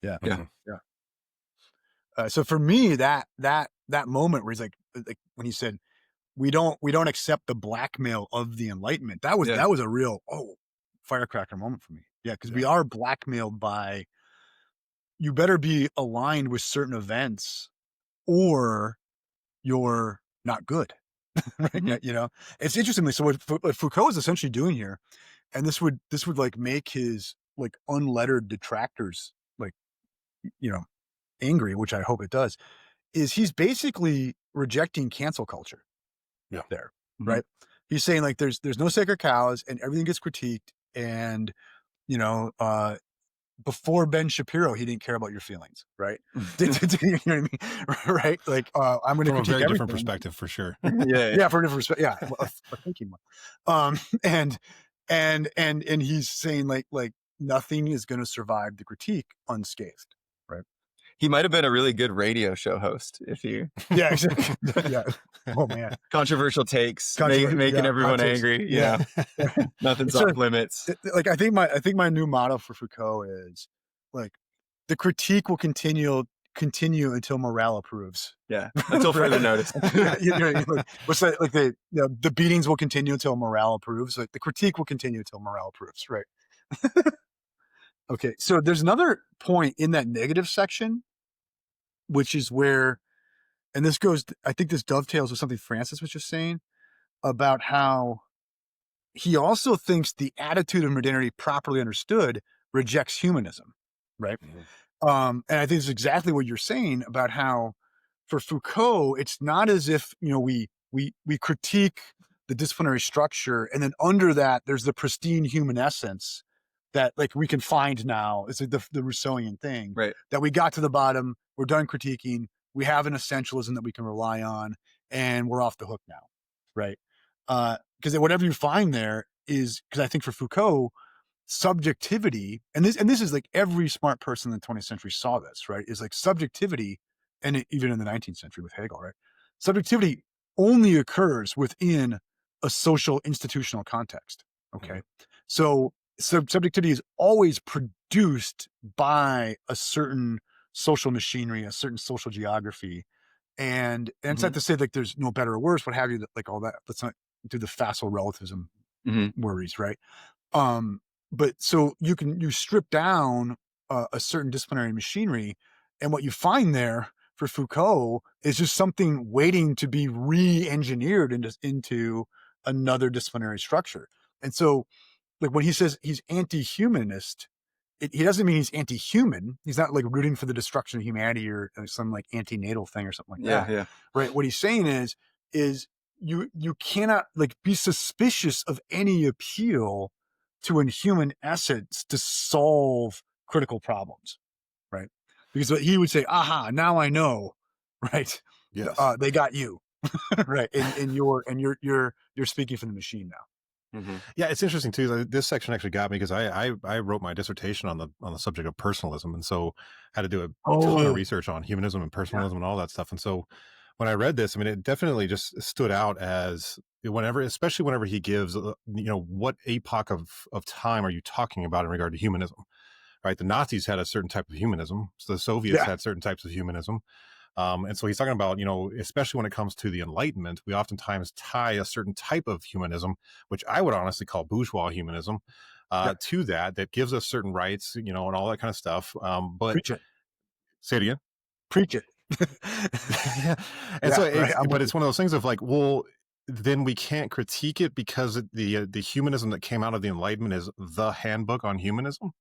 Yeah. So for me, that moment where he's like when he said, we don't accept the blackmail of the Enlightenment. That was Yeah. a real firecracker moment for me. Yeah, because we Yeah. are blackmailed by, you better be aligned with certain events or you're not good. Right? Mhm. You know, it's interestingly. So what Foucault is essentially doing here, and this would like make his like unlettered detractors like, you know, angry, which I hope it does, is he's basically rejecting cancel culture Yeah. there, Mhm. right? He's saying like there's no sacred cows and everything gets critiqued, and you know, before Ben Shapiro, he didn't care about your feelings, right? You know what I mean? Right? Like, I'm going to From a critique very different everything. perspective, for sure. Yeah. Yeah, for a different perspective. Yeah, a thinking one. And and he's saying like nothing is going to survive the critique unscathed, right? He might have been a really good radio show host if he Yeah, exactly. Yeah. Oh man, controversial takes, making Yeah, hot everyone takes. angry. You Yeah. know, nothing's It's off sort of limits. like I think my new motto for Foucault is like the critique will continue until morale approves. Yeah, until Right? further notice. Yeah, you know, like, what's that? Like the beatings will continue until morale approves. Like the critique will continue until morale approves. Right. Okay. So there's another point in that negative section, which is where, and this goes, I think this dovetails with something Francis was just saying about how he also thinks the attitude of modernity properly understood rejects humanism. Right. Mhm. And I think it's exactly what you're saying about how for Foucault, it's not as if, you know, we critique the disciplinary structure and then under that there's the pristine human essence that like we can find now. It's like the Rousseauian thing Right. that we got to the bottom, we're done critiquing, we have an essentialism that we can rely on, and we're off the hook now. Right. Because whatever you find there is, because I think for Foucault, subjectivity, and this is like every smart person in the 20th century saw this, right? Is like subjectivity, and even in the 19th century with Hegel, right? Subjectivity only occurs within a social institutional context. Okay. Mhm. So subjectivity is always produced by a certain social machinery, a certain social geography. And it's not Mhm. to say like there's no better or worse, what have you, like all that. Let's not do the facile relativism Mhm. worries, right? Um, but so you strip down a certain disciplinary machinery, and what you find there for Foucault is just something waiting to be re-engineered into another disciplinary structure. And so, like when he says he's anti-humanist, he doesn't mean he's anti-human. He's not like rooting for the destruction of humanity or some like anti-natal thing or something like Yeah. that, Yeah. right? What he's saying is you cannot like be suspicious of any appeal to a human essence to solve critical problems, right? Because what he would say, aha, now I know, right? Yes. They got you, right? And you're speaking for the machine now. Mhm. Yeah, it's interesting too. This section actually got me because I wrote my dissertation on the subject of personalism, and so had to do a ton of Oh, research on humanism and yeah, personalism and all that stuff. And so when I read this, I mean, it definitely just stood out as whenever, especially whenever he gives, what epoch of time are you talking about in regard to humanism? Right, the Nazis had a certain type of humanism, so the Soviets yeah, had certain types of humanism. And so he's talking about, especially when it comes to the Enlightenment, we oftentimes tie a certain type of humanism, which I would honestly call bourgeois humanism, yeah. to that gives us certain rights, and all that kind of stuff. But Preach it, say it again. preach it. Yeah. And so Yeah, right. I'm with you. it's one of those things of like, well, then we can't critique it because the humanism that came out of the Enlightenment is the handbook on humanism.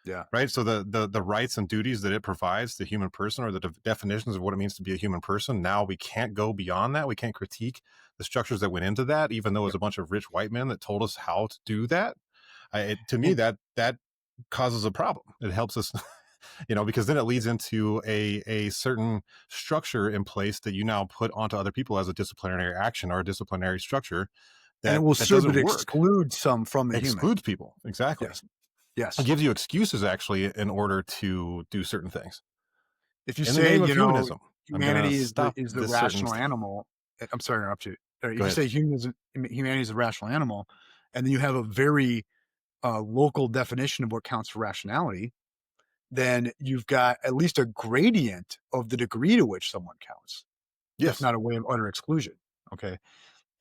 Yeah, Right. So the rights and duties that it provides the human person, or the definitions of what it means to be a human person. Now we can't go beyond that. We can't critique the structures that went into that, even though it was yeah. a bunch of rich white men that told us how to do that. To me, And, that causes a problem. It helps us, because then it leads into a certain structure in place that you now put onto other people as a disciplinary action or a disciplinary structure and it that will serve doesn't to work. exclude some from the It human. excludes people. Exactly. Yes, It yes. gives you excuses actually in order to do certain things. If you In the say, name of humanism, I'm going to humanity stop is the this certain rational stuff. animal. I'm sorry to interrupt you. Go If you ahead. say humanity is a rational animal, and then you have a very local definition of what counts for rationality, then you've got at least a gradient of the degree to which someone counts, if Yes. not a way of utter exclusion. Okay.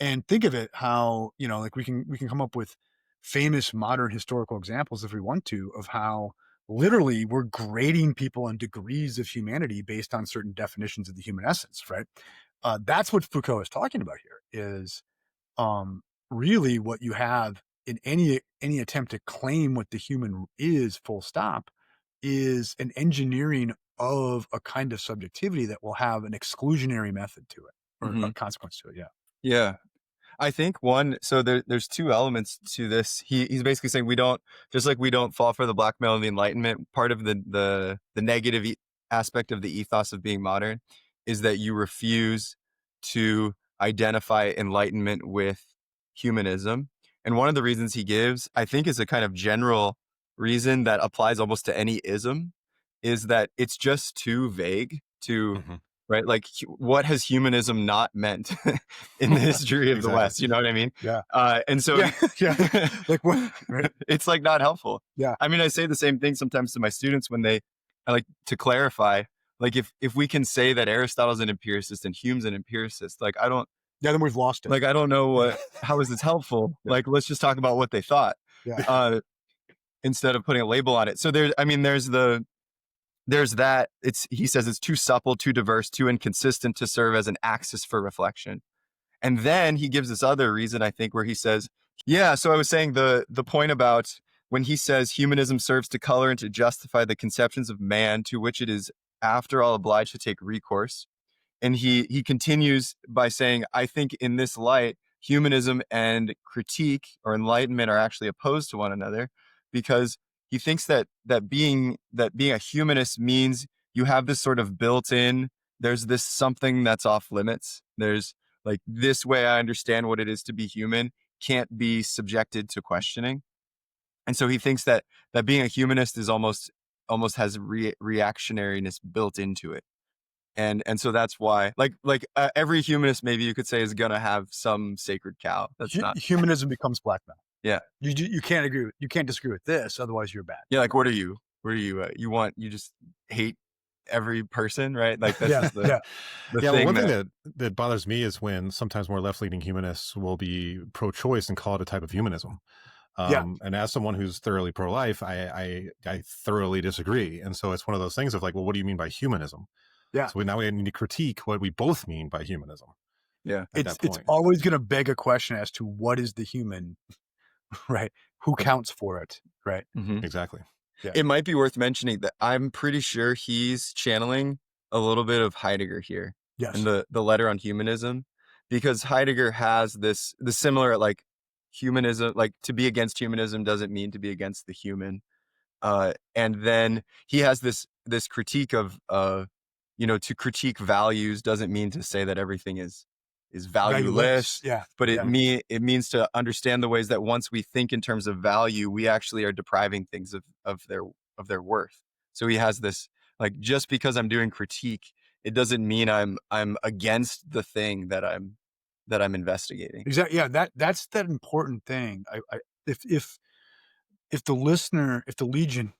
And think of it how, like we can come up with famous modern historical examples if we want to, of how literally we're grading people on degrees of humanity based on certain definitions of the human essence, right? That's what Foucault is talking about here, is really what you have in any attempt to claim what the human is, full stop, is an engineering of a kind of subjectivity that will have an exclusionary method to it, or a Mhm. consequence to it. Yeah. Yeah. I think so there's two elements to this. He's basically saying we don't, just like we don't fall for the blackmail and the Enlightenment. Part of the negative aspect of the ethos of being modern is that you refuse to identify Enlightenment with humanism. And one of the reasons he gives, I think, is a kind of general reason that applies almost to any ism, is that it's just too vague to, Mhm. right? Like, what has humanism not meant in the history of the Exactly. West? You know what I mean? Yeah. And so, Yeah. Yeah. Like what? Right. it's like not helpful. Yeah. I mean, I say the same thing sometimes to my students when I like to clarify, like if we can say that Aristotle's an empiricist and Hume's an empiricist, like Yeah. Then we've lost it. I don't know how is this helpful? Yeah. Like, let's just talk about what they thought, Yeah. instead of putting a label on it. So there's that. He says it's too supple, too diverse, too inconsistent to serve as an axis for reflection. And then he gives this other reason, I think, where he says, yeah, so I was saying the point about when he says humanism serves to color and to justify the conceptions of man to which it is after all obliged to take recourse. And he continues by saying, I think in this light, humanism and critique or enlightenment are actually opposed to one another, because he thinks that being a humanist means you have this sort of built-in, there's this something that's off limits. There's like, this way I understand what it is to be human can't be subjected to questioning. And so he thinks that being a humanist is almost has reactionariness built into it. And so that's why, every humanist, maybe you could say, is gonna have some sacred cow. That's not. Humanism becomes blackmail. Yeah. You can't you can't disagree with this, otherwise you're bad. Yeah. Like, what are you? What are you? You just hate every person, right? Like, that's Yeah. just Yeah. the Yeah, well, thing one thing that bothers me is when sometimes more left-leaning humanists will be pro-choice and call it a type of humanism. Yeah. And as someone who's thoroughly pro-life, I thoroughly disagree. And so it's one of those things of like, well, what do you mean by humanism? Yeah. So now we need to critique what we both mean by humanism. Yeah. At that It's point. always going to beg a question as to what is the human, right? Who counts for it, right? Mhm. Exactly. Yeah. It might be worth mentioning that I'm pretty sure he's channeling a little bit of Heidegger here Yes. in the letter on humanism, because Heidegger has the similar, like, humanism, like, to be against humanism doesn't mean to be against the human. And then he has this critique of, to critique values doesn't mean to say that everything is valueless. Yeah. But Yeah. it means to understand the ways that once we think in terms of value, we actually are depriving things of their worth. So he has this, like, just because I'm doing critique, it doesn't mean I'm against the thing that I'm investigating. Exactly. Yeah. That's that important thing. If the listener, if the Legion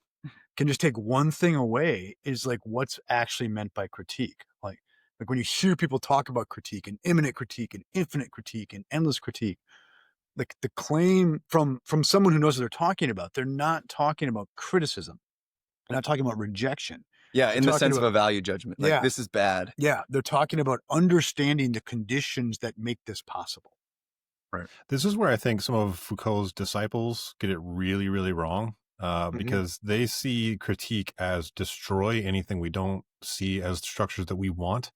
can just take one thing away, is like what's actually meant by critique. Like when you hear people talk about critique and immanent critique and infinite critique and endless critique, like the claim from someone who knows what they're talking about, they're not talking about criticism. They're not talking about rejection. Yeah, They're in the talking sense of about- a value judgment. Like, Yeah. this is bad. Yeah, they're talking about understanding the conditions that make this possible. Right. This is where I think some of Foucault's disciples get it really, really wrong, because they see critique as destroy anything we don't see as structures that we want.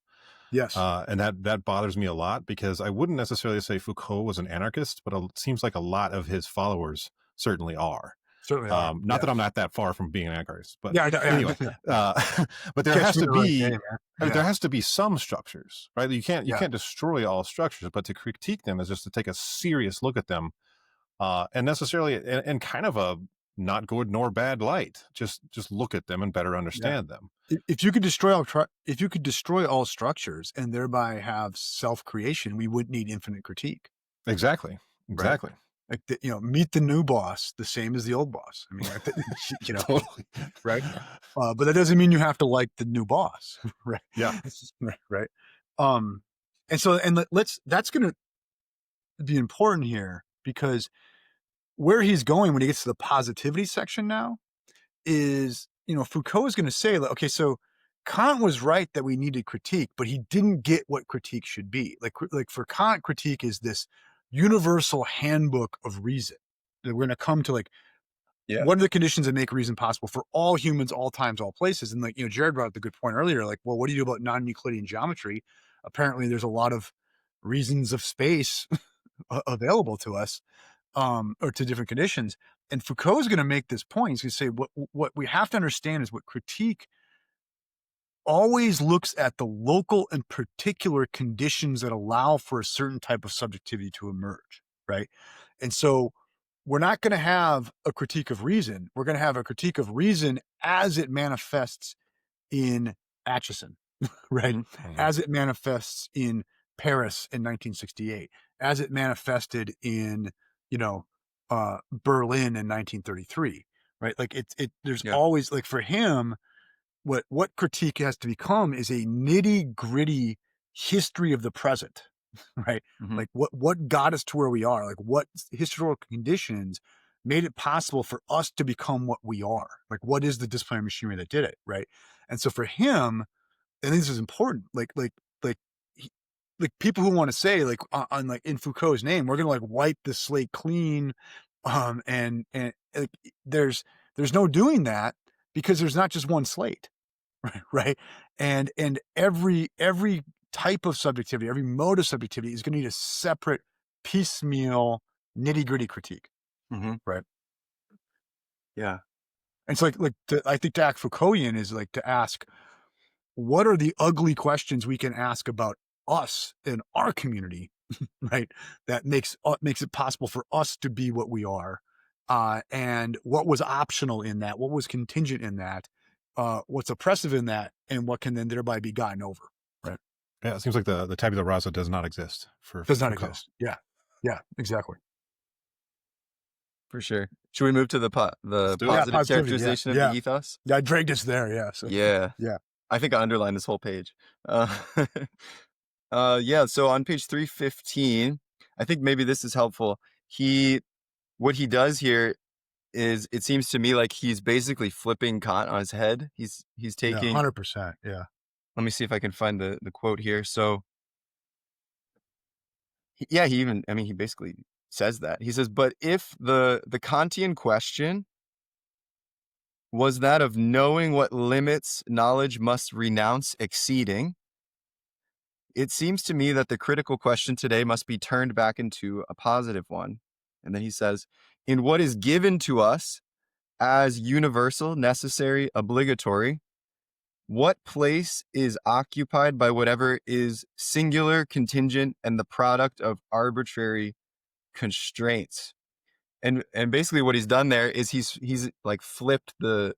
Yes. And that bothers me a lot, because I wouldn't necessarily say Foucault was an anarchist, but it seems like a lot of his followers certainly are. Certainly are. Not that I'm not that far from being an anarchist, but Yeah. anyway, but there has to be there has to be some structures, right? You can't destroy all structures, but to critique them is just to take a serious look at them, and necessarily in kind of a not good nor bad light. Just look at them and better understand them. If you could destroy all structures and thereby have self-creation, we wouldn't need infinite critique. Exactly. Like meet the new boss the same as the old boss. I mean, Totally. Right. But that doesn't mean you have to like the new boss, right? Yeah. Right. And so, that's gonna, be important here, because where he's going when he gets to the positivity section now is, Foucault is going to say, like, okay, so Kant was right that we needed critique, but he didn't get what critique should be. Like for Kant, critique is this universal handbook of reason that we're going to come to, like, Yeah. what are the conditions that make reason possible for all humans, all times, all places? And, like, Jared brought up the good point earlier, like, well, what do you do about non-Euclidean geometry? Apparently there's a lot of reasons of space available to us, or to different conditions. And Foucault is going to make this point. He's going to say what we have to understand is what critique always looks at the local and particular conditions that allow for a certain type of subjectivity to emerge, right? And so we're not going to have a critique of reason. We're going to have a critique of reason as it manifests in Atchison, right? Mm-hmm. As it manifests in Paris in 1968, as it manifested in, Berlin in 1933, right? Like there's always, like, for him, what critique has to become is a nitty gritty history of the present, right? Mm-hmm. Like what got us to where we are, like what historical conditions made it possible for us to become what we are, like what is the disciplinary machinery that did it, right? And so for him, I think this is important, like he, like people who want to say, like, on like in Foucault's name, we're gonna, like, wipe the slate clean, and like, there's no doing that, because there's not just one slate. Right. And every type of subjectivity, every mode of subjectivity is going to need a separate piecemeal nitty gritty critique. Mm-hmm. Right. Yeah. And it's I think to act Foucaultian is like to ask, what are the ugly questions we can ask about us in our community, right? That makes it possible for us to be what we are. And what was optional in that, what was contingent in that, what's oppressive in that, and what can then thereby be gotten over, right? Yeah, it seems like the tabula rasa does not exist for Does not Foucault. exist. Yeah, exactly. For sure. Should we move to the Let's do it. positive Positivity, characterization of yeah. the ethos? Yeah, I dragged us there. Yeah. So, Yeah. yeah. I think I underlined this whole page. Yeah. So on page 315, I think maybe this is helpful. What he does here is, it seems to me like he's basically flipping Kant on his head. He's taking, 100%. Yeah. let me see if I can find the quote here. So he basically says that. He says, but if the Kantian question was that of knowing what limits knowledge must renounce exceeding, it seems to me that the critical question today must be turned back into a positive one. And then he says, in what is given to us as universal, necessary, obligatory, what place is occupied by whatever is singular, contingent, and the product of arbitrary constraints? And basically what he's done there is he's flipped the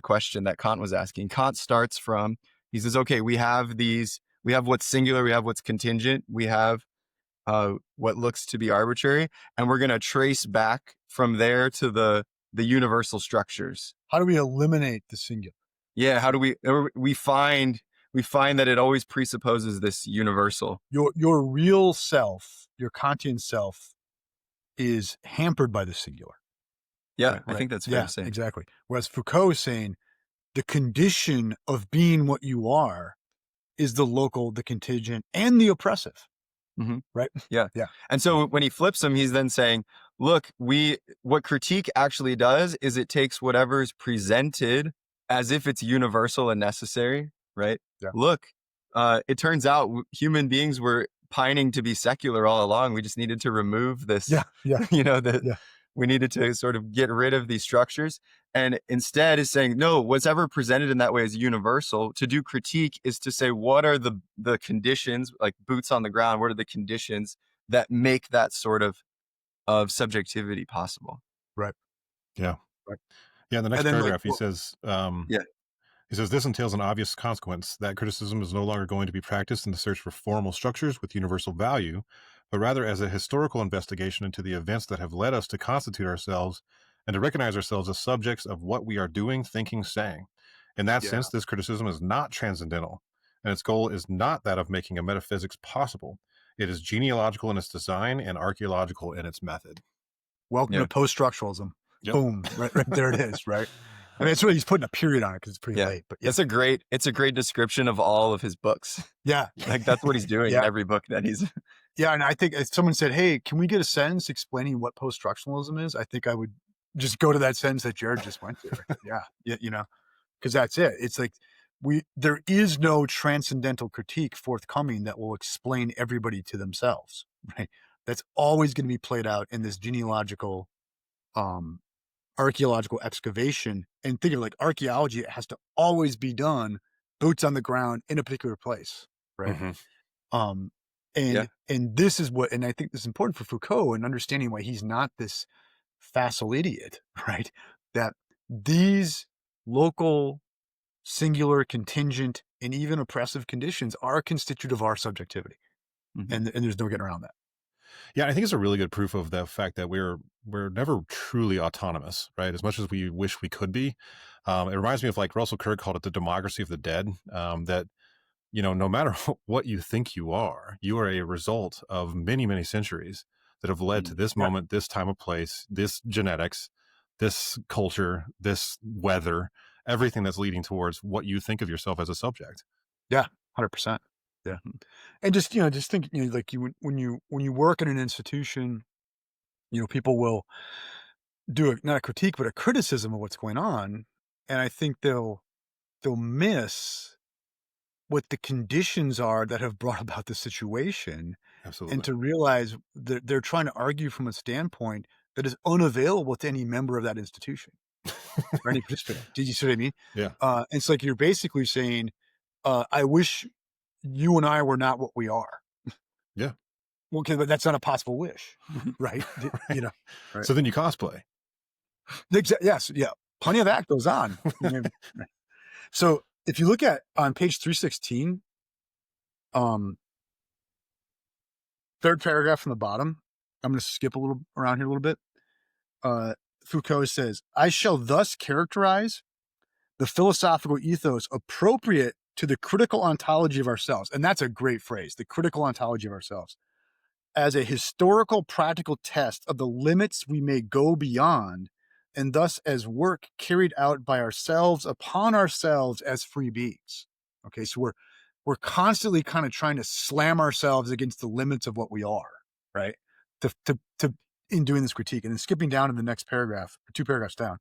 question that Kant was asking. Kant starts from, he says, okay, we have what's singular, we have what's contingent, we have what looks to be arbitrary, and we're going to trace back from there to the universal structures. How do we eliminate the singular? Yeah, how do we find that it always presupposes this universal. Your real self, your Kantian self, is hampered by the singular. Yeah, right? I think that's fair to say. Exactly. Whereas Foucault is saying the condition of being what you are is the local, the contingent, and the oppressive. Mm-hmm. Right? Yeah. Yeah. And so when he flips them, he's then saying, look, what critique actually does is it takes whatever is presented as if it's universal and necessary, right? Yeah. Look, it turns out human beings were pining to be secular all along. We just needed to remove this, we needed to sort of get rid of these structures. And instead is saying, no, whatever presented in that way is universal. To do critique is to say, what are the conditions, like boots on the ground, what are the conditions that make that sort of subjectivity possible? Right. Yeah. Right. Yeah. In the next paragraph, he says, he says, this entails an obvious consequence that criticism is no longer going to be practiced in the search for formal structures with universal value, but rather as a historical investigation into the events that have led us to constitute ourselves and to recognize ourselves as subjects of what we are doing, thinking, saying. In that sense, this criticism is not transcendental, and its goal is not that of making a metaphysics possible. It is genealogical in its design and archaeological in its method. Welcome Yeah. to post-structuralism. Yep. Boom. Right there it is, right? I mean, it's really, he's putting a period on it because it's pretty Yeah. late. But yeah. It's a great description of all of his books. Yeah. Like that's what he's doing in Yeah. every book that he's. Yeah. And I think if someone said, hey, can we get a sentence explaining what post-structuralism is? I think I would just go to that sentence that Jared just went to. Yeah. You know, because that's it. It's like there is no transcendental critique forthcoming that will explain everybody to themselves, right? That's always going to be played out in this genealogical, archaeological excavation. And think of it like archaeology, it has to always be done boots on the ground in a particular place, right? Mhm. And this is what, and I think this is important for Foucault and understanding why he's not this facile idiot, right? That these local, singular, contingent, and even oppressive conditions are constitutive of our subjectivity. Mhm. And there's no getting around that. Yeah, I think it's a really good proof of the fact that we're never truly autonomous, right? As much as we wish we could be. It reminds me of like Russell Kirk called it the democracy of the dead. That no matter what you think you are a result of many, many centuries that have led to this Yeah. moment, this time of place, this genetics, this culture, this weather, everything that's leading towards what you think of yourself as a subject. Yeah, 100%. Yeah. And just think, like when you work in an institution, people will do not a critique, but a criticism of what's going on. And I think they'll miss what the conditions are that have brought about the situation, Absolutely. and to realize that they're trying to argue from a standpoint that is unavailable to any member of that institution or any participant. Did you see what I mean? Yeah. And it's like you're basically saying, I wish you and I were not what we are. Yeah. Well, okay, but that's not a possible wish, right? Right. Right. So then you cosplay. Yes, yeah. Plenty of that goes on. So if you look at on page 316, third paragraph from the bottom, I'm going to skip a little around here a little bit. Foucault says, I shall thus characterize the philosophical ethos appropriate to the critical ontology of ourselves. And that's a great phrase, the critical ontology of ourselves, as a historical practical test of the limits we may go beyond, and thus as work carried out by ourselves upon ourselves as free beings. Okay, so we're constantly kind of trying to slam ourselves against the limits of what we are, right? To in doing this critique. And then skipping down in the next paragraph, 2 paragraphs down,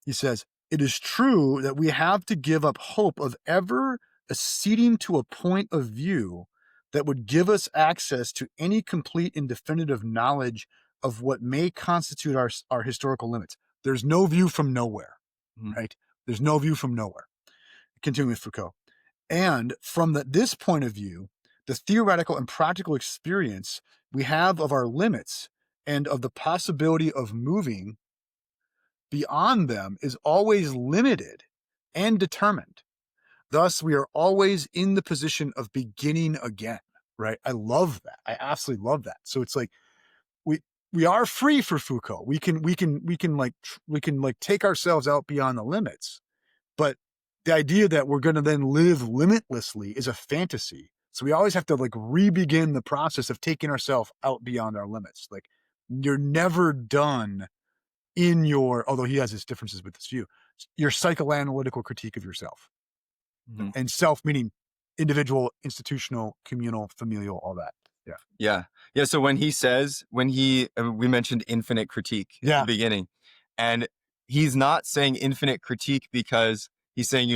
he says, it is true that we have to give up hope of ever acceding to a point of view that would give us access to any complete and definitive knowledge of what may constitute our historical limits. There's no view from nowhere, right? There's no view from nowhere. Continuing with Foucault. And from this point of view, the theoretical and practical experience we have of our limits and of the possibility of moving beyond them is always limited and determined. Thus, we are always in the position of beginning again, right? I love that. I absolutely love that. So it's like we are free for Foucault. We can take ourselves out beyond the limits, but the idea that we're going to then live limitlessly is a fantasy. So we always have to like re-begin the process of taking ourselves out beyond our limits. Like you're never done in although he has his differences with this view, your psychoanalytical critique of yourself. And self meaning individual, institutional, communal, familial, all that. Yeah. So when we mentioned infinite critique at the beginning, and he's not saying infinite critique because he's saying,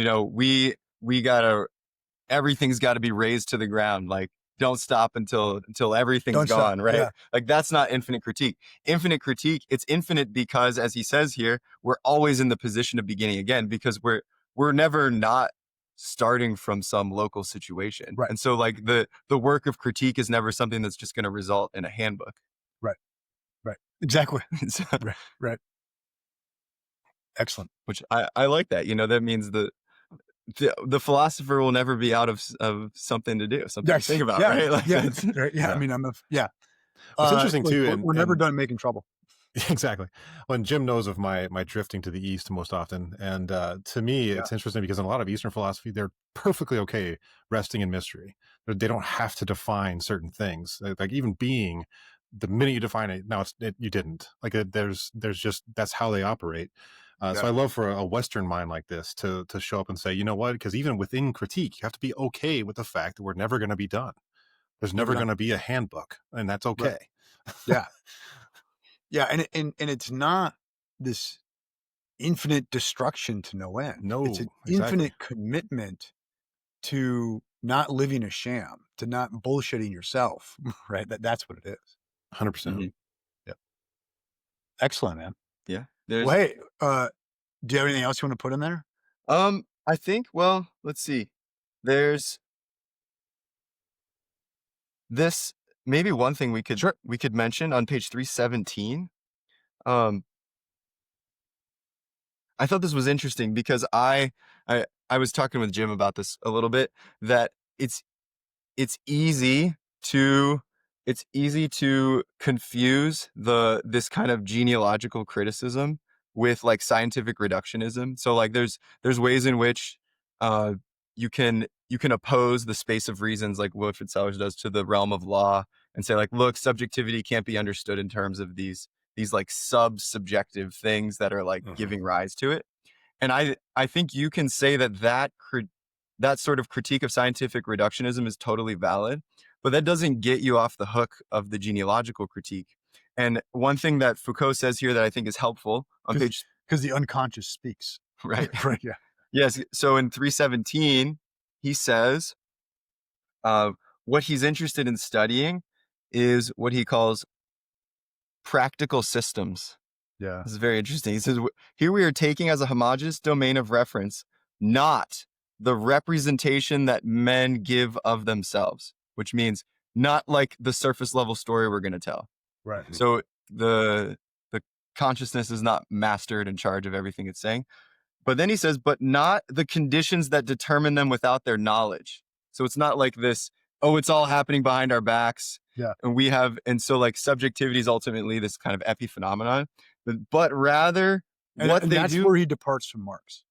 everything's got to be raised to the ground. Like, don't stop until everything's gone, right? Yeah. Like that's not infinite critique. Infinite critique, it's infinite because, as he says here, we're always in the position of beginning again, because we're never not starting from some local situation. Right. And so like the work of critique is never something that's just going to result in a handbook. Right. Exactly. So, Right. Excellent. which I like that. That means the philosopher will never be out of something to do, something to think about, right? Like right. Yeah. I mean, What's interesting too, we're never done making trouble. Exactly. Well, and Jim knows of my drifting to the east most often, and to me, Yeah. it's interesting because in a lot of Eastern philosophy, they're perfectly okay resting in mystery. They don't have to define certain things. Like even being, the minute you define it, now you didn't. Like there's just that's how they operate. So Yeah. I love for a Western mind like this to show up and say, you know what? Because even within critique, you have to be okay with the fact that we're never going to be done. There's Never never done. going to be a handbook, and that's Right. okay. Yeah. Yeah. And it's not this infinite destruction to no end. It's No, an exactly. infinite commitment to not living a sham, to not bullshitting yourself, right? That's what it is. 100%. Mhm. Yeah. Excellent, man. Yeah. Well, There's hey, do you have anything else you want to put in there? I think, well, let's see. There's this maybe one thing Sure. we could mention on page 317. Um, I thought this was interesting because I was talking with Jim about this a little bit, that it's it's easy to it's easy to confuse this kind of genealogical criticism with like scientific reductionism. So like there's ways in which uh you can oppose the space of reasons like Wilfrid Sellers does to the realm of law and say like, look, subjectivity can't be understood in terms of these like sub-subjective things that are like Mhm. giving rise to it. And I think you can say that that sort of critique of scientific reductionism is totally valid, but that doesn't get you off the hook of the genealogical critique. And one thing that Foucault says here that I think is helpful on page Because the unconscious speaks. right. Right. Yeah. Yes. So in 317, he says uh, what he's interested in studying is what he calls practical systems. Yeah. This is very interesting. He says, here we are taking as a homogeneous domain of reference, not the representation that men give of themselves, which means not like the surface level story we're going to tell. Right. Mhm. So the consciousness is not mastered in charge of everything it's saying. But then he says, but not the conditions that determine them without their knowledge. So it's not like this, oh, it's all happening behind our backs. Yeah. And so like subjectivity is ultimately this kind of epiphenomenon, but rather what And they that's do. where he departs from Marx.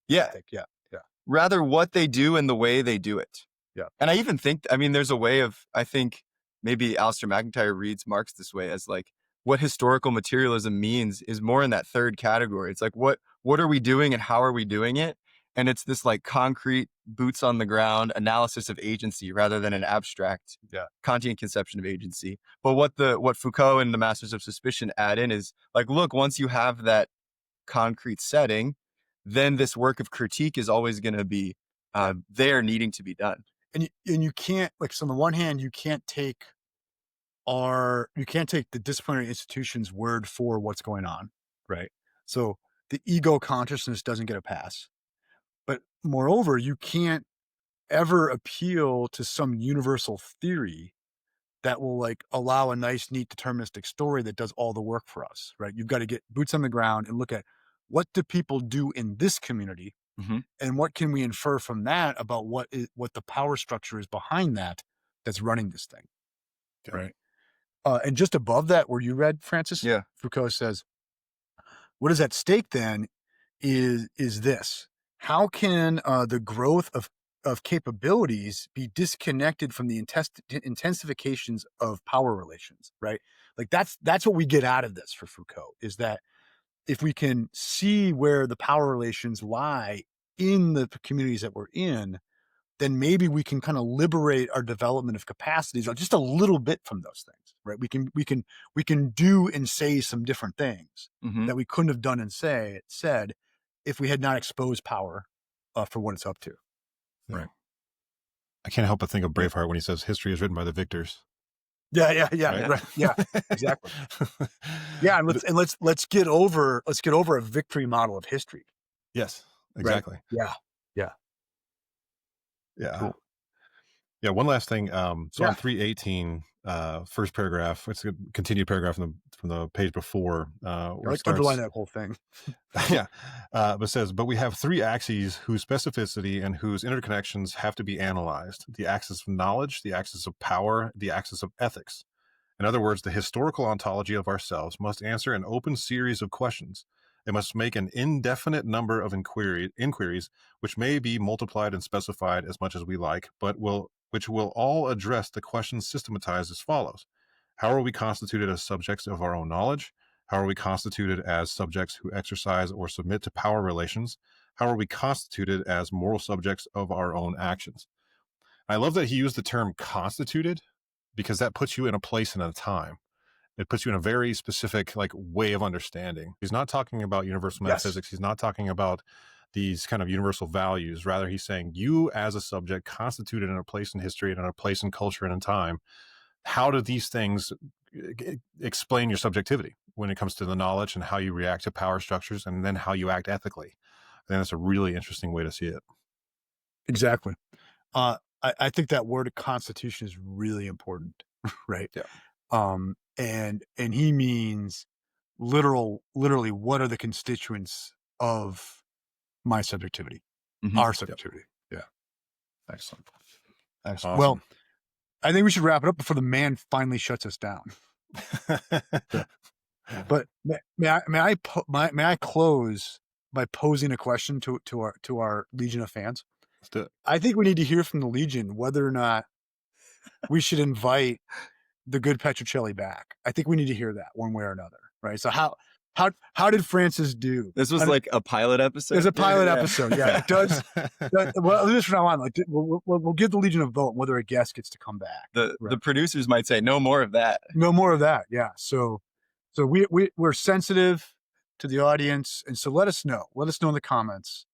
I Yeah. think. Yeah. Yeah. Rather what they do and the way they do it. Yeah. And I even think, I mean, there's a way of, I think maybe Alistair McIntyre reads Marx this way as like what historical materialism means is more in that third category. It's like, what are we doing and how are we doing it? And it's this like concrete boots on the ground analysis of agency rather than an abstract Yeah. Kantian conception of agency. But what Foucault and the Masters of Suspicion add in is like, look, once you have that concrete setting, then this work of critique is always going to be there needing to be done. And you can't, like, so on the one hand, you can't take the disciplinary institution's word for what's going on, right? So the ego consciousness doesn't get a pass. But moreover, you can't ever appeal to some universal theory that will like allow a nice, neat, deterministic story that does all the work for us, right? You've got to get boots on the ground and look at what do people do in this community, Mm-hmm. and what can we infer from that about what the power structure is behind that's running this thing, Yeah. right? And just above that, where you read, Francis, Yeah. Foucault says, what is at stake then is this: how can the growth of capabilities be disconnected from the intensifications of power relations, right? Like that's what we get out of this for Foucault, is that if we can see where the power relations lie in the communities that we're in, then maybe we can kind of liberate our development of capacities just a little bit from those things, right? We can do and say some different things Mm-hmm. that we couldn't have done and said if we had not exposed power for what it's up to. Yeah. Right. I can't help but think of Braveheart when he says history is written by the victors. Yeah. Right. Right. Yeah. Exactly. Yeah. And let's get over a victory model of history. Yes, Right? exactly. Yeah. Yeah. Cool. Yeah. One last thing. So Yeah. on 318, first paragraph, it's a continued paragraph from the page before. Where it Let's starts, underline that whole thing. yeah. But it says, but we have three axes whose specificity and whose interconnections have to be analyzed: the axis of knowledge, the axis of power, the axis of ethics. In other words, the historical ontology of ourselves must answer an open series of questions. It must make an indefinite number of inquiries, which may be multiplied and specified as much as we like, but which will all address the questions systematized as follows. How are we constituted as subjects of our own knowledge? How are we constituted as subjects who exercise or submit to power relations? How are we constituted as moral subjects of our own actions? I love that he used the term constituted, because that puts you in a place and a time. It puts you in a very specific way of understanding. He's not talking about universal metaphysics. He's not talking about these kind of universal values. Rather, he's saying you as a subject constituted in a place in history and in a place in culture and in time. How do these things explain your subjectivity when it comes to the knowledge and how you react to power structures and then how you act ethically? I think that's a really interesting way to see it. Exactly. I think that word constitution is really important, right? Yeah. And he means literally what are the constituents of my subjectivity, our subjectivity. Yep. Yeah. Excellent. Awesome. Well, I think we should wrap it up before the man finally shuts us down. But may I close by posing a question to our legion of fans? Let's do it. I think we need to hear from the legion whether or not we should invite the good Petruccelli back. I think we need to hear that one way or another, right? So how did Francis do? This was like a pilot episode. It's a pilot episode. Yeah, it does. Well, this from now on, we'll give the legion a vote whether a guest gets to come back. The producers might say no more of that. No more of that. Yeah. So we're sensitive to the audience, and so let us know. Let us know in the comments.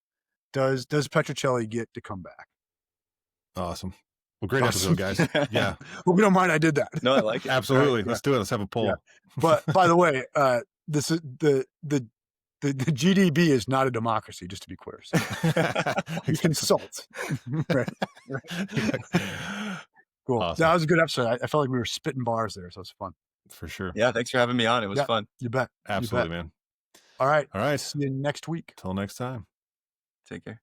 Does Petruccelli get to come back? Awesome. Well, great episode, guys. Yeah. Well, we don't mind I did that. No, I like it. Absolutely. Let's do it. Let's have a poll. Yeah. But by the way, this is the GDB is not a democracy, just to be clear. So you consult. Right. Cool. Awesome. That was a good episode. I felt like we were spitting bars there, so it's fun. For sure. Yeah, thanks for having me on. It was fun. You bet. Absolutely, man. All right. All right. See you next week. Till next time. Take care.